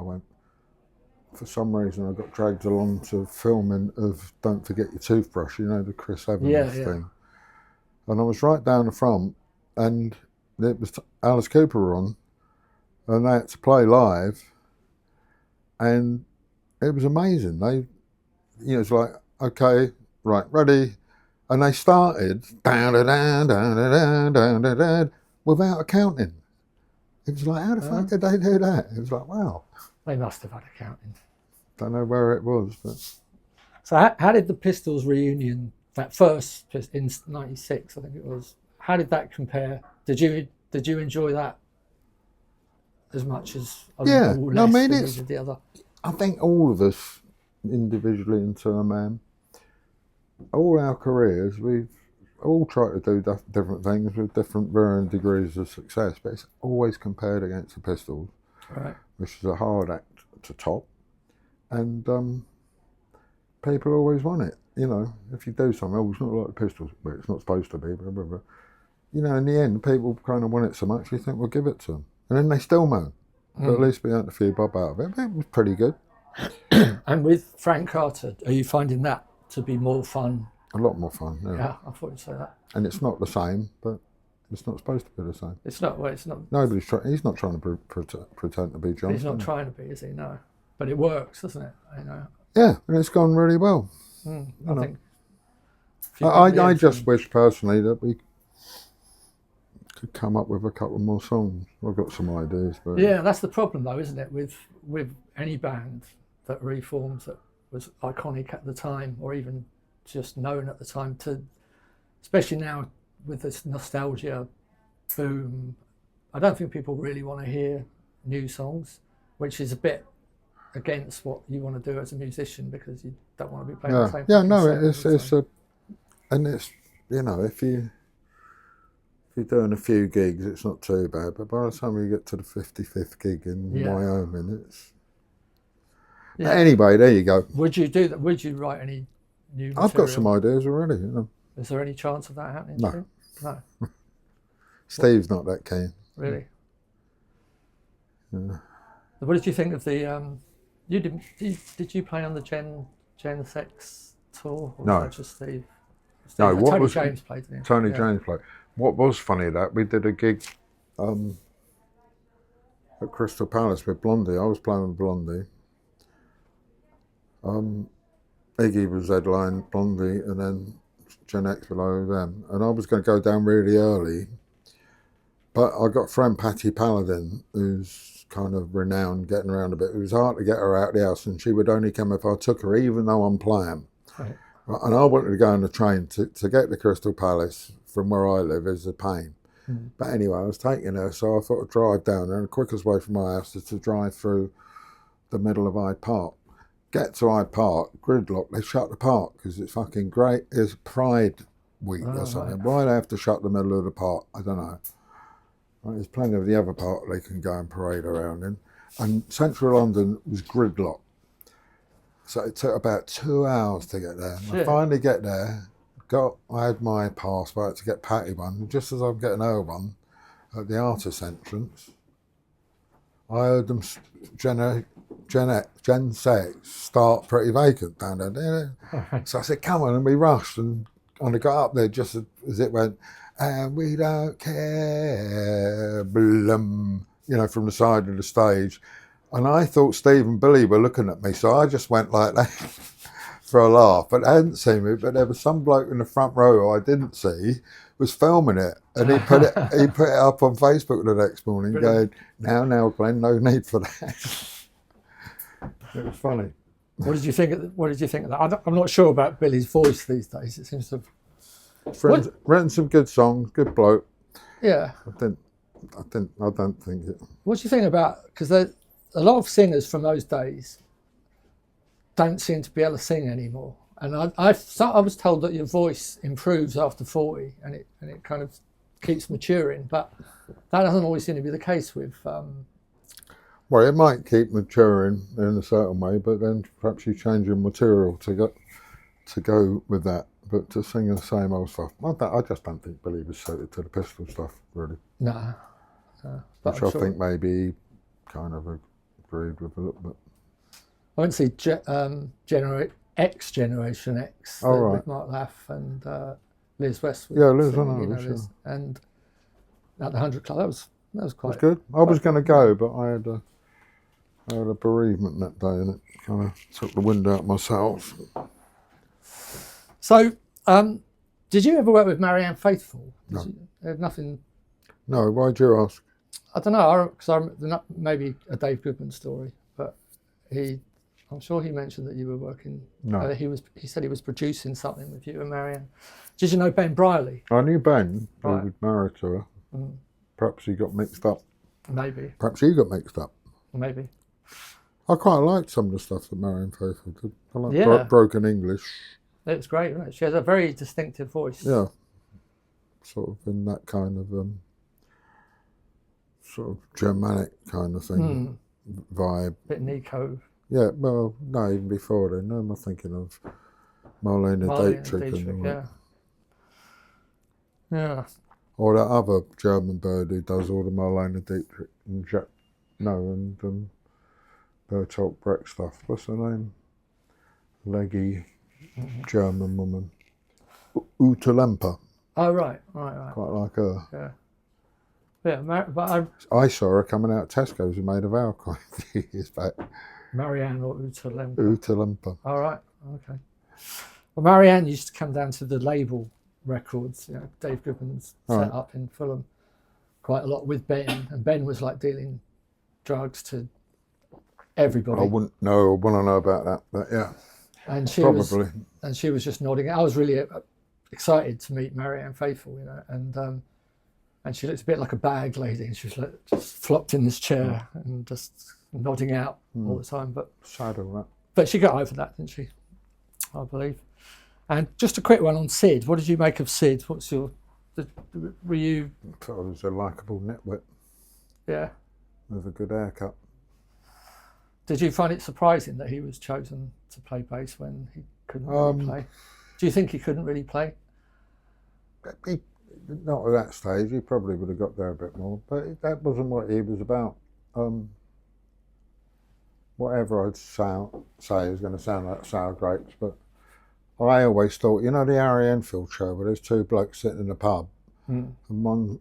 for some reason I got dragged along to filming of Don't Forget Your Toothbrush, you know, the Chris Evans thing. And I was right down the front, and it was Alice Cooper on, and they had to play live, and it was amazing. It's like, okay, right, ready, and they started without accounting. It was like, how the fuck did they do that? It was like, wow. They must have had accounting. Don't know where it was, but. So how did the Pistols reunion, that first in '96, I think it was, how did that compare? Did you Did you enjoy that as much as Yeah, or no, I less mean, than you it's- did the other? I think all of us, individually and to a man, all our careers, we've all tried to do different things with different varying degrees of success, but it's always compared against the Pistols, Right. which is a hard act to top, and people always want it. You know, if you do something, oh, it's not like the Pistols, but it's not supposed to be, blah, blah, blah. You know, in the end, people kind of want it so much, you think, we'll give it to them. And then they still moan. But at least we earned a few bob out of it. But it was pretty good. And with Frank Carter, are you finding that to be more fun? A lot more fun, yeah. Yeah, I thought you'd say that. And it's not the same, but it's not supposed to be the same. It's not. Well, it's not. Nobody's trying. He's not trying to pretend to be John. He's not trying to be, is he? No. But it works, doesn't it? You know. Yeah, and it's gone really well. I know. think. I just wish personally that we could come up with a couple more songs. I've got some ideas, but Yeah, that's the problem, though, isn't it? With any band that reforms that was iconic at the time, or even just known at the time, to especially now with this nostalgia boom, I don't think people really want to hear new songs, which is a bit against what you want to do as a musician, because you don't want to be playing the same. yeah, fucking no, set it's and it's, you know, if you're doing a few gigs, it's not too bad. But by the time you get to the 55th gig in Wyoming, it's anyway. There you go. Would you do that? Would you write any new material? I've got some ideas already. You know, Is there any chance of that happening? No. Too? No, Steve's not that keen. really. Yeah. What did you think of the? Did you play on the Gen 6 tour? Or No. was that just Steve? No, what Tony was James played, didn't he? Tony Yeah. James played. What was funny that we did a gig at Crystal Palace with Blondie. I was playing with Blondie. Iggy was headline, Blondie, and then Gen X below them. And I was going to go down really early, but I got a friend, Patty Paladin, who's kind of renowned getting around a bit. It was hard to get her out of the house, and she would only come if I took her, even though I'm playing. Right. And I wanted to go on the train to get to Crystal Palace from where I live is a pain. But anyway, I was taking her, so I thought I'd drive down there, and the quickest way from my house is to drive through the middle of Hyde Park. Get to Hyde Park, gridlock, they shut the park because it's fucking great. It's Pride Week or something. Right. Why do they have to shut the middle of the park? I don't know. Right, there's plenty of the other park they can go and parade around in. And central London was gridlock. So it took about 2 hours to get there. And I Shit. finally get there, I had my passport to get Patty one. And just as I'm getting her one, at the artist entrance, I heard them Gen 6 start Pretty Vacant down there. So I said, come on, and we rushed and I got up there just as it went, and we don't care, blum, you know, from the side of the stage. And I thought Steve and Billy were looking at me, so I just went like that for a laugh. But they hadn't seen me, but there was some bloke in the front row who I didn't see, was filming it, and he put it up on Facebook the next morning, going, now, Glenn, no need for that. It was funny. What did you think of that? I'm not sure about Billy's voice these days. It seems to have... Written some good songs, good bloke. Yeah. I don't think it. What do you think about... Because a lot of singers from those days don't seem to be able to sing anymore. And I was told that your voice improves after 40 and it kind of keeps maturing. But that doesn't always seem to be the case with... Well, it might keep maturing in a certain way, but then perhaps you change your material to go with that. But to sing the same old stuff, I just don't think Billy was suited to the Pistol stuff, really. No. But Which I think maybe he kind of agreed with a little bit. I went to see Generation X right. with Mark Laff and Liz Westwood. Yeah, Liz, I singing, know, you know, sure. Liz. And at the 100 Club, that was quite That's good. I was going to go, but I had a bereavement that day, and it kind of took the wind out of my sails. So, did you ever work with Marianne Faithful? No. Nothing. No, why'd you ask? I don't know. Because maybe a Dave Goodman story, but I'm sure he mentioned that you were working. No. He said he was producing something with you and Marianne. Did you know Ben Briley? I knew Ben, who Right. was married to her, Perhaps he got mixed up. Maybe. Perhaps he got mixed up. Maybe. I quite liked some of the stuff that Marianne Faithful did. I like Yeah. Broken English. It was great, wasn't it? She has a very distinctive voice. Yeah. Sort of in that kind of sort of Germanic kind of thing vibe. Bit Nico. Yeah, well, no, even before then. No, I'm thinking of Marlene Dietrich and all that. Yeah. Or that other German bird who does all the Marlene Dietrich and Bertolt Brecht stuff. What's her name? Leggy German woman. Ute Lemper. Oh, right. Quite like her. Yeah. Yeah, but I saw her coming out of Tesco's and made of alcohol a few years back. Marianne or Ute Lemper. Ute Lemper. All right. Okay. Well, Marianne used to come down to the label records. You know, Dave Goodman's set up in Fulham quite a lot with Ben, and Ben was like dealing drugs to everybody. I want to know about that, but yeah. And she probably. She was just nodding. I was really excited to meet Marianne Faithful, you know, and she looked a bit like a bag lady, and she was like just flopped in this chair and just nodding out all the time. But sad all that. But she got over that, didn't she? I believe. And just a quick one on Sid. What did you make of Sid? Were you? I thought it was a likeable nitwit. Yeah. With a good haircut. Did you find it surprising that he was chosen to play bass when he couldn't really play? Do you think he couldn't really play? Not at that stage. He probably would have got there a bit more, but that wasn't what he was about. Whatever I'd say is going to sound like sour grapes, but I always thought, you know, the Harry Enfield show where there's two blokes sitting in a pub and one,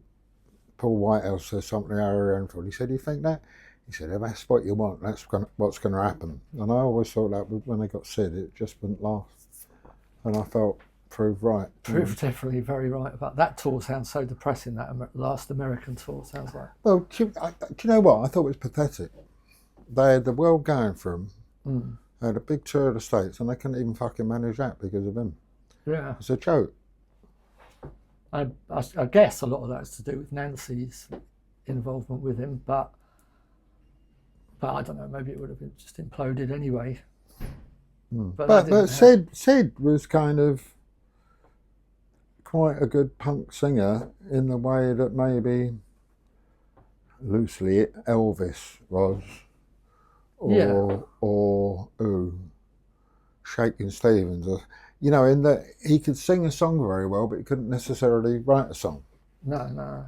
Paul Whitehouse says something to Harry Enfield. He said, "You think that?" He said, "If that's what you want, that's what's going to happen." And I always thought that when they got Sid, it just wouldn't last. And I felt proved right. Proved definitely very right about that. Tour sounds so depressing. That last American tour sounds like. Well, do you know what? I thought it was pathetic. They had the world going for them. They had a big tour of the States, and they couldn't even fucking manage that because of him. Yeah. It's a joke. I guess a lot of that's to do with Nancy's involvement with him, but I don't know, maybe it would have been just imploded anyway. But Sid was kind of quite a good punk singer in the way that maybe loosely Elvis was, or Shakin' Stevens, or, you know, in that he could sing a song very well, but he couldn't necessarily write a song. No.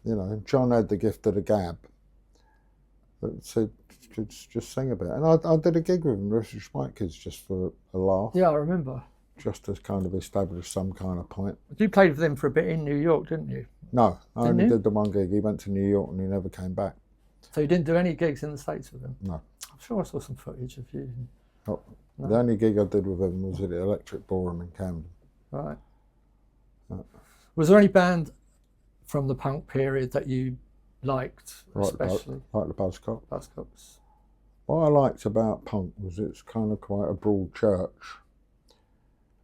You know, John had the gift of the gab, but Sid could just sing a bit. And I did a gig with him, British White Kids, just for a laugh. Yeah, I remember. Just to kind of establish some kind of point. You played with him for a bit in New York, didn't you? No, I only did the one gig. He went to New York and he never came back. So you didn't do any gigs in the States with him? No. I'm sure I saw some footage of you. No. The only gig I did with him was at the Electric Ballroom in Camden. Right. Was there any band from the punk period that you liked, especially? Like the Buzzcocks. Buzzcocks. What I liked about punk was it's kind of quite a broad church.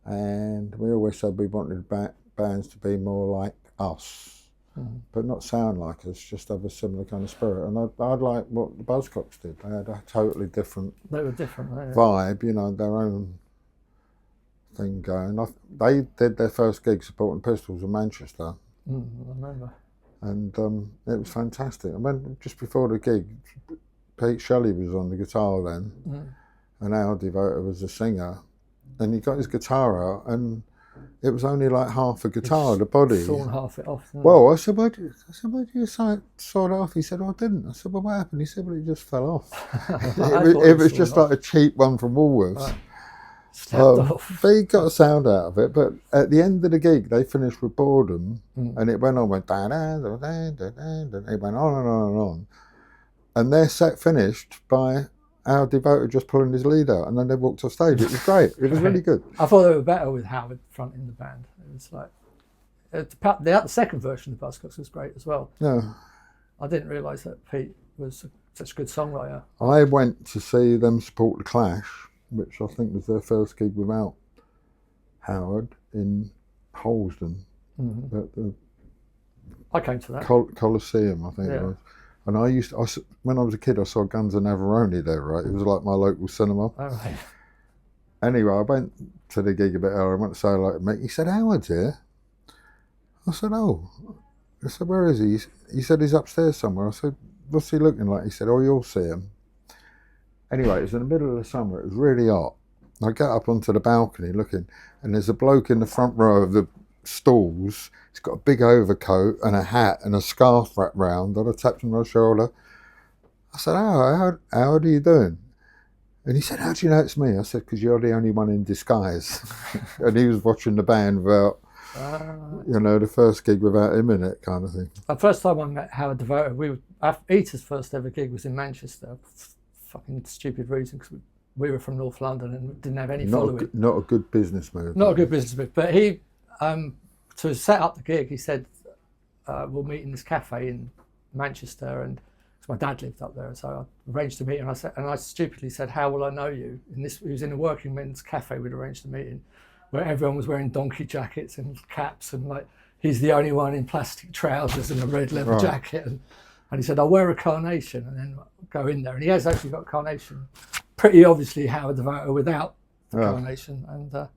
And we always said we wanted bands to be more like us, but not sound like us, just have a similar kind of spirit. And I'd like what the Buzzcocks did. They had a totally different vibe, you know, their own thing going. They did their first gig supporting Pistols in Manchester. I remember. And it was fantastic. And when just before the gig, Pete Shelley was on the guitar then, and Al Devoter was the singer. And he got his guitar out, and it was only like half a guitar, the body. Sawn half it off. Well, I said, why did you saw it off? He said, "Oh, I didn't." I said, "Well, what happened?" He said, "Well, it just fell off." it was just like a cheap one from Woolworths. Off. But he got a sound out of it. But at the end of the gig, they finished with Boredom, and it went on, went da da da da da da. It went on and on and on, and their set finished by Al Devoter just pulling his lead out, and then they walked off stage. It was great. It was really good. I thought they were better with Howard fronting the band. It was like the second version of the Buzzcocks was great as well. Yeah, I didn't realise that Pete was such a good songwriter. I went to see them support the Clash, which I think was their first gig without Howard in Holston at the I came to that. Coliseum, I think it was. And when I was a kid, I saw Guns N' Navarone there, right? It was like my local cinema. All right. Anyway, I went to the gig a bit earlier. I went to say hello to mate. He said, Howard's here. I said, oh. I said, where is he? He said, he's upstairs somewhere. I said, what's he looking like? He said, oh, you'll see him. Anyway, it was in the middle of the summer. It was really hot. I got up onto the balcony looking, and there's a bloke in the front row of the stalls. He's got a big overcoat and a hat and a scarf wrapped round. I tapped him on the shoulder. I said, how are you doing? And he said, how do you know it's me? I said, because you're the only one in disguise. And he was watching the band without, the first gig without him in it, kind of thing. The first time I met Howard Devoto, Eater's first ever gig was in Manchester. Fucking stupid reason, because we were from North London and didn't have any following. Not a good business move. Not a good business move. But he, to set up the gig, he said, we'll meet in this cafe in Manchester, and my dad lived up there, so I arranged a meeting. And I stupidly said, how will I know you? And it was in a working men's cafe. We'd arranged a meeting where everyone was wearing donkey jackets and caps, and like he's the only one in plastic trousers and a red leather jacket. And he said, I'll wear a carnation and then go in there. And he has actually got a carnation, pretty obviously Howard Devoto without the carnation. And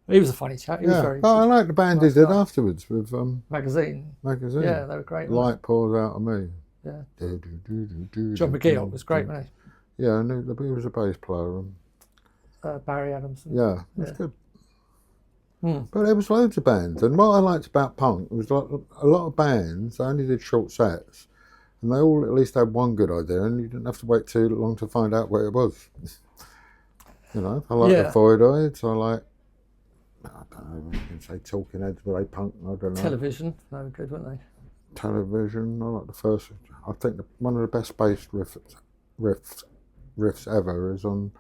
he was a funny chap. He was very. I like the band he did afterwards with Magazine. Yeah, they were great. Light Pours Out of Me. Yeah. John John McGee was great, wasn't he? Yeah, and he was a bass player. Barry Adams. Yeah, it was good. But there was loads of bands, and what I liked about punk was like a lot of bands. They only did short sets, and they all at least had one good idea, and you didn't have to wait too long to find out what it was. I like the Voidoids. I like. I don't know. You can say Talking Heads, but they punk. I don't know. Television, they were good, weren't they? Television. I like the first. I think one of the best bass riffs ever is on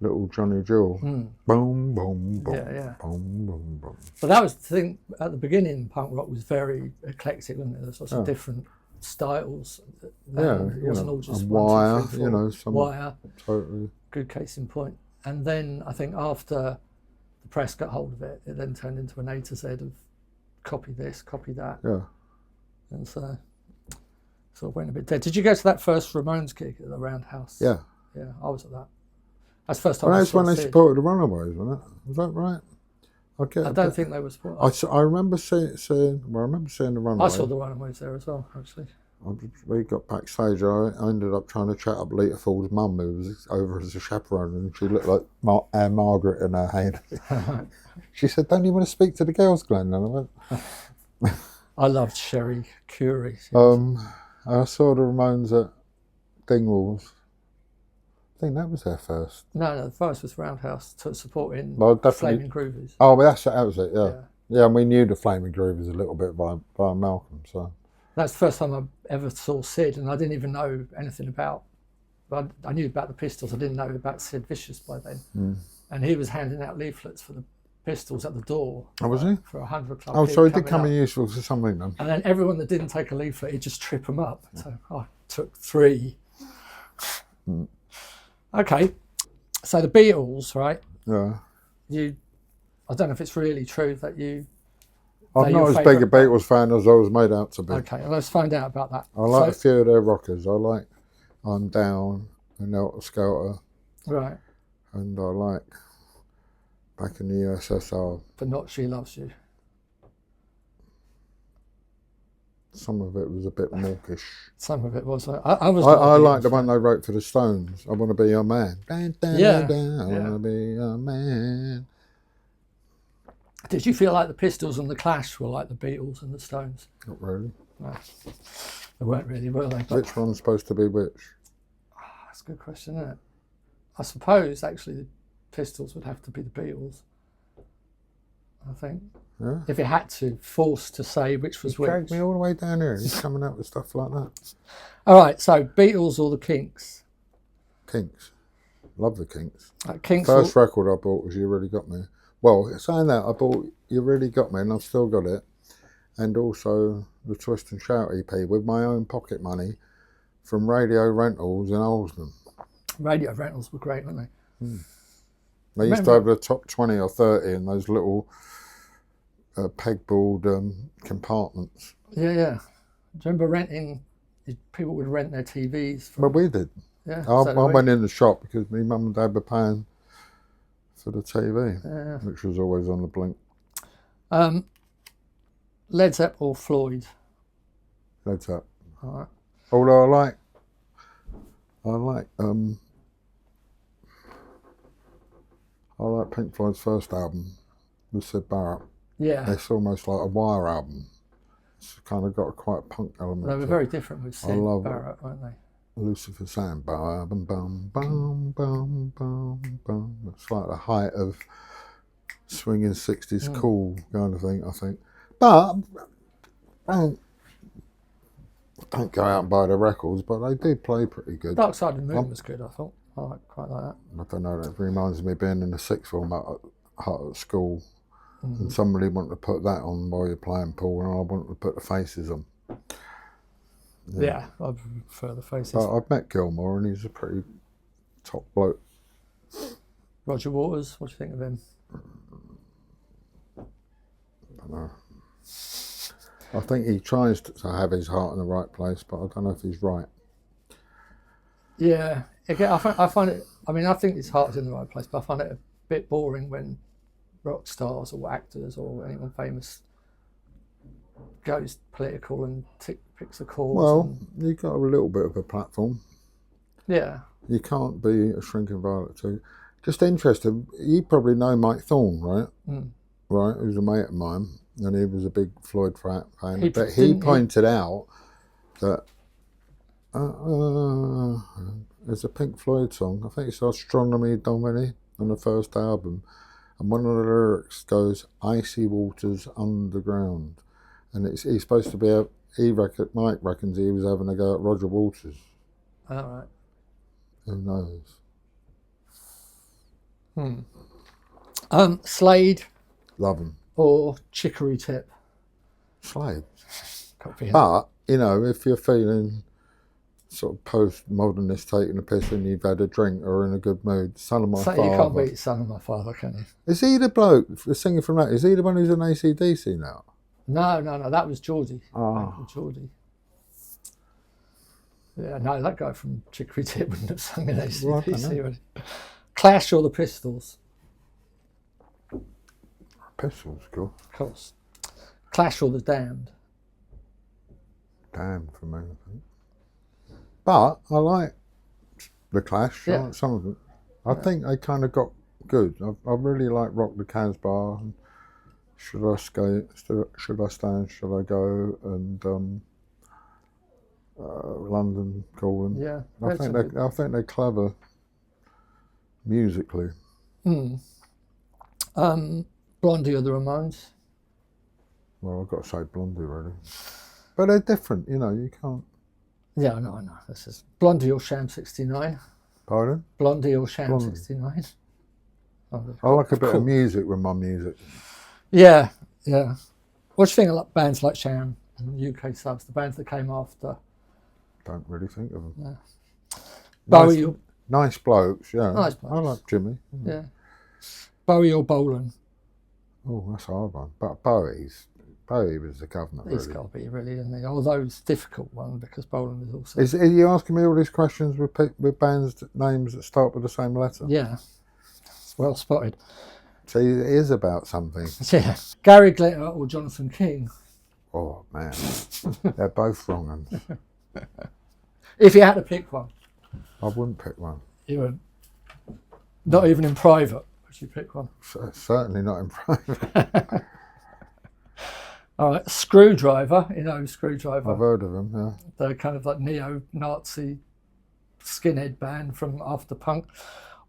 Little Johnny Jewel. Boom, boom, boom. Yeah. Boom, boom, boom. But that was the thing at the beginning. Punk rock was very eclectic, wasn't it? There's lots of different styles. It wasn't all just Wire. 1, 2, 3, 4. Wire. Totally. Good case in point. And then I think after the press got hold of it, it then turned into an A to Z of copy this, copy that. Yeah. And so sort of went a bit dead. Did you go to that first Ramones gig at the Roundhouse? Yeah. Yeah, I was at that. That's the first time. Well, that's when they supported the Runaways, wasn't it? Was that right? I don't think they were supported. I remember seeing the Runaways. I saw the Runaways there as well, actually. We got backstage. I ended up trying to chat up Lita Ford's mum, who was over as a chaperone, and she looked like Anne Margaret in her hand. She said, "Don't you want to speak to the girls, Glenn?" And I went. I loved Sherry Curie. I saw the Ramones at Dingwalls. I think that was their first. No, the first was Roundhouse supporting Flaming Groovers. Oh, well, that was it. Yeah, and we knew the Flaming Groovers a little bit by Malcolm. So that's the first time I ever saw Sid, and I didn't even know anything about. I knew about the Pistols. I didn't know about Sid Vicious by then. And he was handing out leaflets for the Pistols at the door. Oh, was he? For 100 Club. Oh, so he did come in useful for something then. And then everyone that didn't take a leaflet, he'd just trip them up. So I took 3. Okay, so the Beatles, right? Yeah. I don't know if it's really true that I'm not as big a Beatles fan as I was made out to be. Okay, well, let's find out about that. I like a few of their rockers. I like I'm Down and Helter Skelter. Right. And I like Back in the USSR. But not She Loves You. Some of it was a bit mawkish. Some of it was. I like the one they wrote for the Stones. I Want to Be Your Man. I want to be your man. Did you feel like the Pistols and the Clash were like the Beatles and the Stones? Not really. No. They weren't really, were they? Which one's supposed to be which? That's a good question, isn't it? I suppose, actually, the Pistols would have to be the Beatles. I think. Yeah. If it had to, forced to say which was which. Dragged me all the way down here. He's coming up with stuff like that. All right, so Beatles or the Kinks? Kinks. Love the Kinks. Kinks. First record I bought was You Really Got Me. Well, saying that, I bought You Really Got Me, and I've still got it. And also the Twist and Shout EP with my own pocket money from Radio Rentals in Olsden. Radio Rentals were great, weren't they? They used to have the top 20 or 30 in those little pegboard compartments. Yeah, yeah. Do you remember renting? People would rent their TVs. From, But we did. yeah. I went in the shop because my mum and dad were paying for the TV, which was always on the blink. Led Zeppelin or Floyd? Led Zeppelin. All right. Although I like Pink Floyd's first album with Sid Barrett. Yeah. It's almost like a Wire album. It's kind of got a quite punk element. They were very different with Sid Barrett, weren't they? Lucifer Sound. Bum, bum, bum, bum, bum, bum. It's like the height of swinging 60s cool kind of thing, I think. But don't go out and buy the records, but they do play pretty good. Dark Side of the Moon was good, I thought. I quite like that. I don't know, that reminds me of being in the sixth form at school, and somebody wanted to put that on while you're playing pool, and I wanted to put the Faces on. Yeah, I prefer the Faces. But I've met Gilmore, and he's a pretty top bloke. Roger Waters, what do you think of him? I don't know. I think he tries to have his heart in the right place, but I don't know if he's right. Yeah, again, I find it. I mean, I think his heart's in the right place, but I find it a bit boring when rock stars or actors or anyone famous goes political and picks a cause. Well, you've got a little bit of a platform. Yeah. You can't be a shrinking violet too. Just interested, you probably know Mike Thorne, right? Right, who's a mate of mine, and he was a big Floyd fan. But he pointed out that there's a Pink Floyd song, I think it's Astronomy Domini on the first album, and one of the lyrics goes, "Icy waters underground," and he's supposed to be Mike reckons he was having a go at Roger Waters. All right. Who knows? Slade. Love him. Or Chicory Tip. Slade. But, you know, if you're feeling sort of post-modernist, taking a piss when you've had a drink or in a good mood, Son of My Father. You can't beat Son of My Father, can you? Is he the bloke, the singer from that, is he the one who's in AC/DC now? No, that was Geordie. Oh. Geordie. Yeah, no, that guy from Chicory Tip wouldn't have sung in AC/DC, would he? Clash or the Pistols? Pistols, cool. Of course. Clash or the Damned? Damned for me, I think. But I like the Clash. I like some of them. I think they kind of got good. I really like Rock the Casbah, and Should I Stay and Should I Go, and London Calling. Yeah, I think they're clever musically. Blondie or the Ramones? Well, I've got to say Blondie, really. But they're different, you know, you can't... Yeah, I know. This is Blondie or Sham 69? Pardon? Blondie or Sham 69? I like a bit of music with my music. Yeah. What do you think of like bands like Sham and UK subs, the bands that came after? Don't really think of them. Yeah. Bowie. Nice blokes, yeah. Nice blokes. I like Jimmy. Yeah. Bowie or Bolan? Oh, that's a hard one. But Bowie was the governor, really. He's got to be, really, isn't he? Although it's a difficult one because Bolan is also... Are you asking me all these questions with bands' names that start with the same letter? Yeah. It's well spotted. So it is about something. Yeah. Gary Glitter or Jonathan King? Oh, man. They're both wrong. If you had to pick one? I wouldn't pick one. You would? Not even in private, would you pick one? Certainly not in private. All right, Screwdriver, you know Screwdriver. I've heard of them, yeah. They're kind of like neo-Nazi skinhead band from after punk.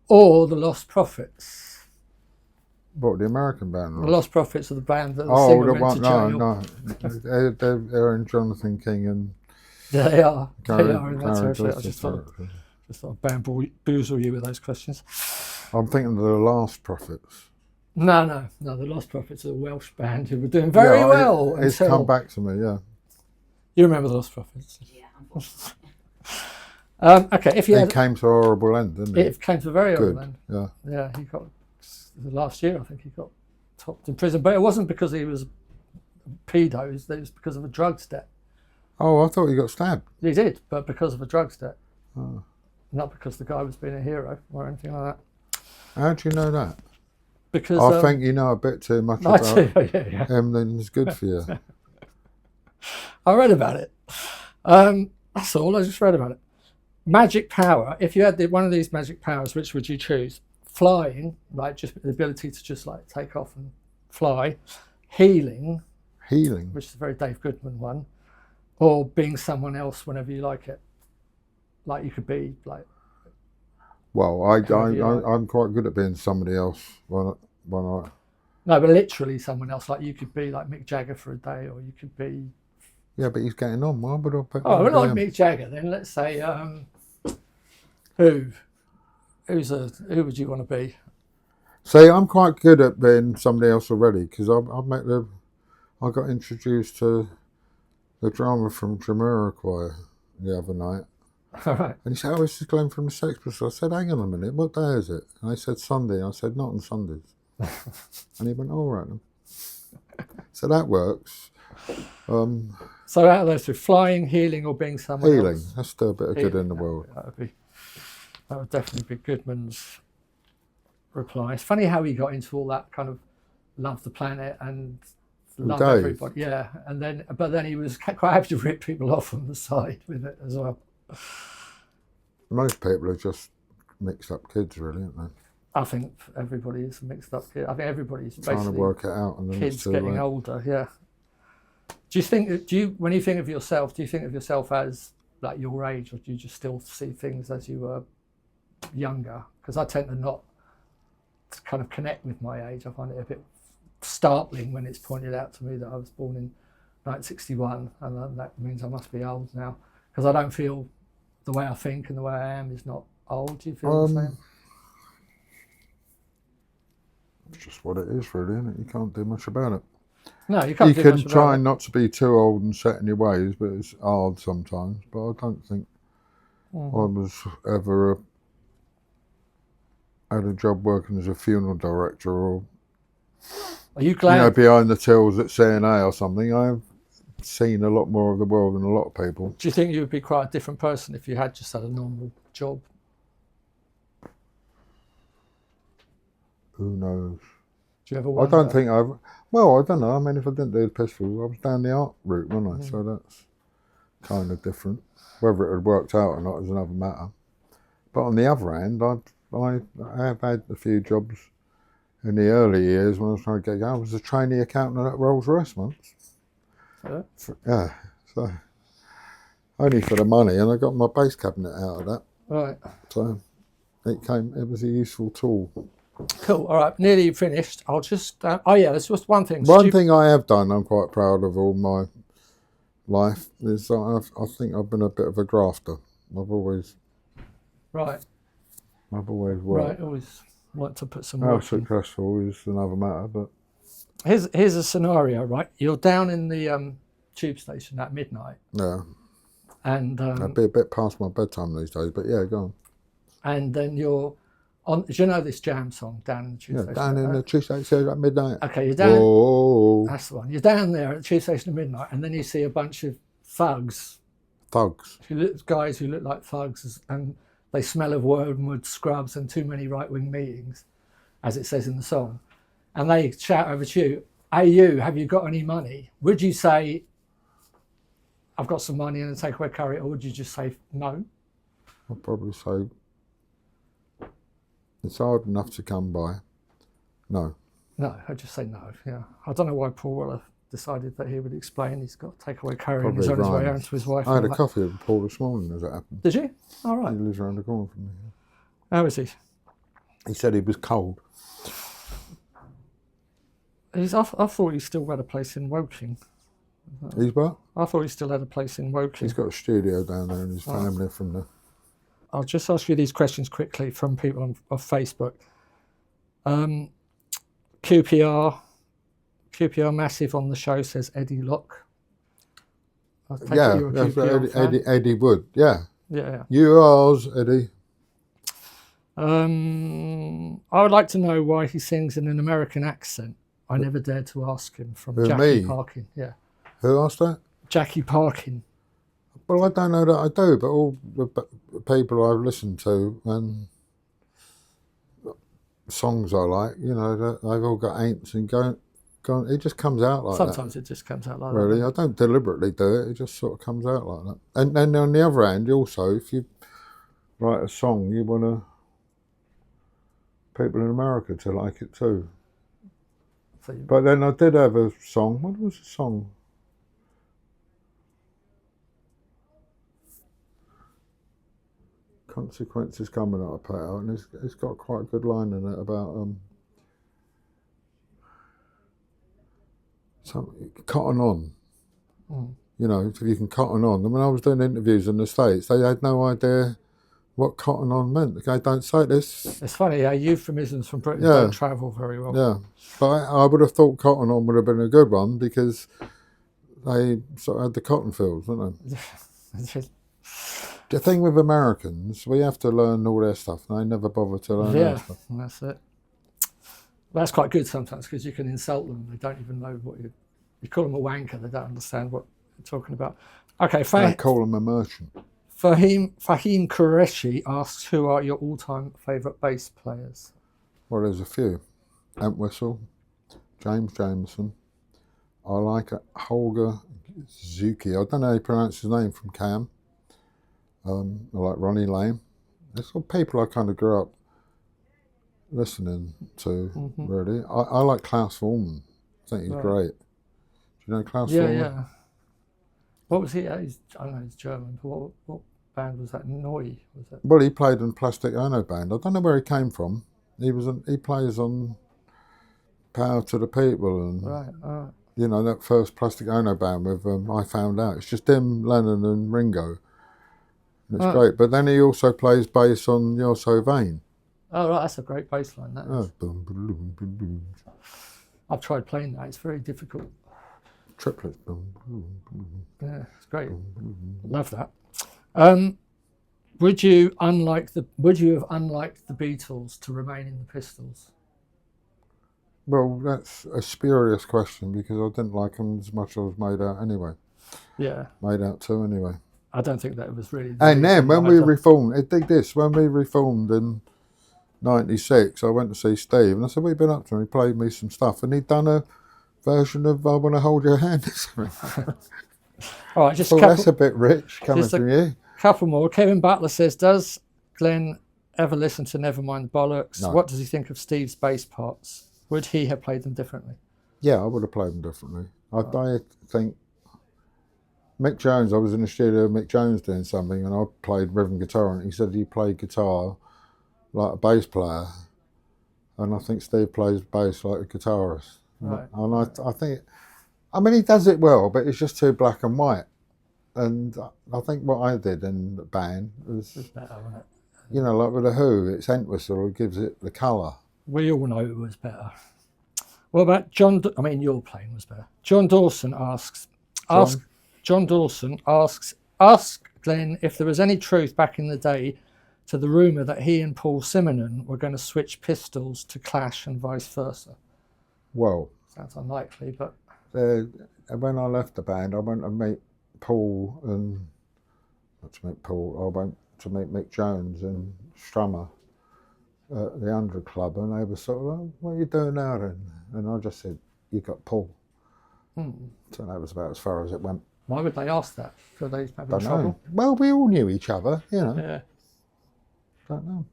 Or the Lost Prophets. What, the American band? The Lost Prophets are the band that the singer went to jail. No. They're in Jonathan King and... Yeah, they are in that territory. I just thought I'd bamboozle you with those questions. I'm thinking of the Last Prophets. No. The Lost Prophets are a Welsh band who were doing very well. It's come back to me, yeah. You remember the Lost Prophets? Yeah, unfortunately. Okay, if you It came to a horrible end, didn't it? It came to a very horrible end. Yeah. Yeah, he got... Last year, I think he got topped in prison. But it wasn't because he was pedos, that it was because of a drugs debt. Oh, I thought he got stabbed. He did, but because of a drugs debt. Oh. Not because the guy was being a hero or anything like that. How do you know that? Because I think you know a bit too much about him than is good for you. I read about it. That's all. I just read about it. Magic power. If you had one of these magic powers, which would you choose? Flying, like just the ability to just like take off and fly. Healing, which is a very Dave Goodman one, or being someone else whenever you like it. Like you could be like. Well, I'm quite good at being somebody else when I. No, but literally someone else. Like you could be like Mick Jagger for a day, or you could be. Yeah, but he's getting on. Why would I pick? Oh, we're not Mick Jagger then. Let's say who? Who would you want to be? See, I'm quite good at being somebody else already because I got introduced to the drummer from Jamiroquai the other night. All right. And he said, "Oh, this is Glenn from the Sex Pistols." I said, "Hang on a minute, what day is it?" And they said, "Sunday." I said, "Not on Sundays." And he went, "All right then." So that works. So out of those two, flying, healing, or being someone healing. else? That's still a bit of good in the world. That would definitely be Goodman's reply. It's funny how he got into all that kind of love the planet and love Dave. everybody. Yeah, but then he was quite happy to rip people off on the side with it as well. Most people are just mixed up kids, really, aren't they? I think everybody is a mixed up kid. I think everybody's basically trying to work it out, and then kids it's too getting late. older. Yeah. When you think of yourself, do you think of yourself as like your age, or do you just still see things as you were younger? Because I tend to not kind of connect with my age. I find it a bit startling when it's pointed out to me that I was born in 1961, and that means I must be old now. Because I don't feel the way I think and the way I am is not old. Do you feel the same? It's just what it is, really, isn't it? You can't do much about it. No, you can't. You do can much about try it. not to be too old and set in your ways, but it's hard sometimes. But I don't think I was ever had a job working as a funeral director or Are you glad? behind the tills at CNA or something. I've seen a lot more of the world than a lot of people. Do you think you would be quite a different person if you had just had a normal job? Who knows? Do you ever I wonder? don't think I've. Well, I don't know. I mean, if I didn't do the Pistols, I was down the art route, wasn't I? So that's kind of different. Whether it had worked out or not is another matter. But on the other hand, I have had a few jobs in the early years when I was trying to get going. I was a trainee accountant at Rolls Royce once. Yeah, so only for the money, and I got my bass cabinet out of that. Right. So it was a useful tool. Cool. All right. Nearly finished. I'll just. There's just one thing. One thing I have done, I'm quite proud of all my life, is I think I've been a bit of a grafter. I've always Right. worked. Right. Always want to put some How work in. successful is another matter, but Here's a scenario. Right. You're down in the tube station at midnight, yeah, and I'd be a bit past my bedtime these days. But yeah, go on. and then you're on. Do you know this Jam song, Down in the Tube Station? Down in the tube station at midnight. Okay, you're down. Whoa. That's the one. You're down there at the tube station at midnight, and then you see a bunch of thugs, guys who look like thugs, and they smell of wormwood, scrubs, and too many right-wing meetings, as it says in the song. And they shout over to you, "Hey, you, have you got any money?" Would you say, "I've got some money and a takeaway curry," or would you just say no? I'd probably say it's hard enough to come by. No. No, I'd just say no. Yeah, I don't know why Paul Weller decided that he would explain he's got takeaway curry and he's on his way home to his wife. I had a coffee with Paul this morning as it happened. Did you? All right. He lives around the corner from me. How is he? He said he was cold. I thought he still had a place in Woking. He's what? I thought he still had a place in Woking. He's got a studio down there and his family from there. I'll just ask you these questions quickly from people on Facebook. QPR Massive on the show, says Eddie Locke. Yeah, that's Eddie Wood. Yeah. Yeah. Yours, Eddie. I would like to know why he sings in an American accent. I never dared to ask him from Who, Jackie me? Parkin. Yeah, Who asked that? Jackie Parkin. Well, I don't know that I do, but all the people I've listened to and songs I like, you know, they've all got ain'ts and go. It just comes out like Sometimes it just comes out that. like Really, that. I don't deliberately do it. It just sort of comes out like that. And then on the other hand, also, if you write a song, you want to people in America to like it too. So But then I did have a song. What was the song? Consequences Coming that I put out, and it's got quite a good line in it about something cotton on. You know, if you can cotton on. And when I was doing interviews in the States, they had no idea what cotton on meant. They don't say this. it's funny how euphemisms from Britain Yeah. don't travel very well. Yeah, but I would have thought cotton on would have been a good one because they sort of had the cotton fields, didn't they? The thing with Americans, we have to learn all their stuff. And they never bother to learn Yeah, our stuff. that's it. That's quite good sometimes because you can insult them. They don't even know what you call them a wanker. They don't understand what you're talking about. Okay, They call them a merchant. Fahim Qureshi asks, who are your all-time favourite bass players? Well, there's a few. Entwistle, James Jameson. I like Holger Zuki. I don't know how you pronounce his name from Cam. I like Ronnie Lane. It's all people I kind of grew up listening to, really. I like Klaus Voormann. I think he's great. Do you know Klaus Voormann? Yeah. What was he? I don't know, he's German. But what band was that? Neu, was it? Well, he played in Plastic Ono Band. I don't know where he came from. He plays on Power to the People and Right. you know that first Plastic Ono Band with I Found Out. It's just him, Lennon, and Ringo. And it's great. But then he also plays bass on You're So Vain. Oh, right, that's a great bass line. That is. Boom, boom, boom, boom. I've tried playing that. It's very difficult. Triplets. Boom, boom, boom, Yeah, it's great. boom, boom. Love that. Would you have unliked the Beatles to remain in the Pistols? Well, that's a spurious question because I didn't like them as much as I was made out anyway. Yeah. Made out to anyway. I don't think that was really. And then when we reformed, dig this, when we reformed in 96, I went to see Steve and I said, what have you been up to? And he played me some stuff and he'd done a version of I Want to Hold Your Hand. All right, just that's a bit rich coming from you. Couple more. Kevin Butler says, does Glenn ever listen to Nevermind the Bollocks? No. What does he think of Steve's bass parts? Would he have played them differently? Yeah, I would have played them differently. I think Mick Jones, I was in the studio with Mick Jones doing something and I played rhythm guitar and he said he played guitar like a bass player and I think Steve plays bass like a guitarist. Right. And I think, I mean, he does it well, but it's just too black and white. And I think what I did in the band was, Better, wasn't it? you know, like with the Who, it's Entwistle who gives it the colour. We all know it was better. What about John? I mean, your playing was better. John Dawson asks, John Dawson asks, ask Glenn if there was any truth back in the day to the rumour that he and Paul Simonon were going to switch Pistols to Clash and vice versa. Well, Sounds unlikely, but when I left the band, I went to meet Paul and not to meet Paul. I went to meet Mick Jones and Strummer at the 100 Club, and they were sort of like, "What are you doing now then?" And I just said, "You got Paul." So that was about as far as it went. why would they ask that? So they having Don't trouble? know. Well, we all knew each other, you know. Yeah. Don't know.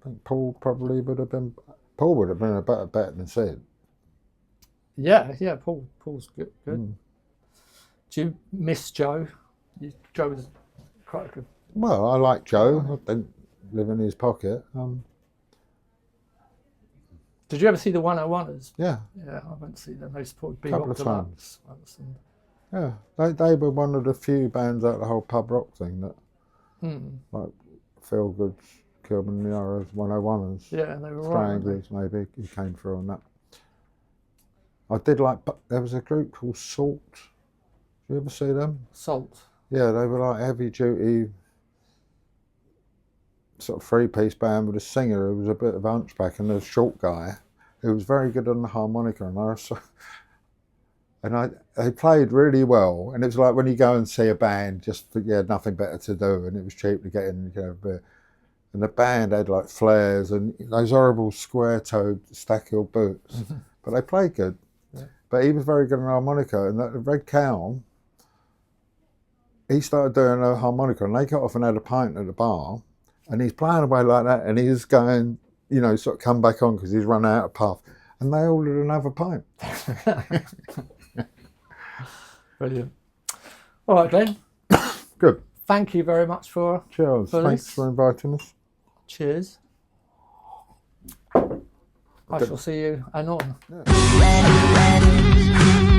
I think Paul probably would have been. Paul would have been a better bet than Sid. Yeah. Paul's good. Do you miss Joe? Joe was quite a good. Well, I like Joe. I didn't live in his pocket. Did you ever see the 101ers? Yeah, Yeah, I went to see them. They supported Big Couple Rock of Deluxe once. And yeah. They were one of the few bands out of the whole pub rock thing that, like, Phil Good's, Kilimanjaro's 101ers, yeah, they were right. Stranglers maybe, he came through on that. I did like, there was a group called Salt. Did you ever see them? Salt. Yeah, they were like heavy duty, sort of 3-piece band with a singer who was a bit of a hunchback and a short guy. who was very good on the harmonica, they played really well. And it was like when you go and see a band, just you had nothing better to do, and it was cheap to get in and have a bit. And the band had like flares and those horrible square-toed stack-heel boots, but they played good. Yeah. But he was very good on harmonica, and the Red Cow, he started doing a harmonica, and they got off and had a pint at the bar, and he's playing away like that, and he's going, you know, sort of come back on because he's run out of puff, and they ordered another pint. Brilliant. All right, Glenn. Good. Thank you very much for Cheers. Thanks this. for inviting us. Cheers. I shall see you anon. Yeah.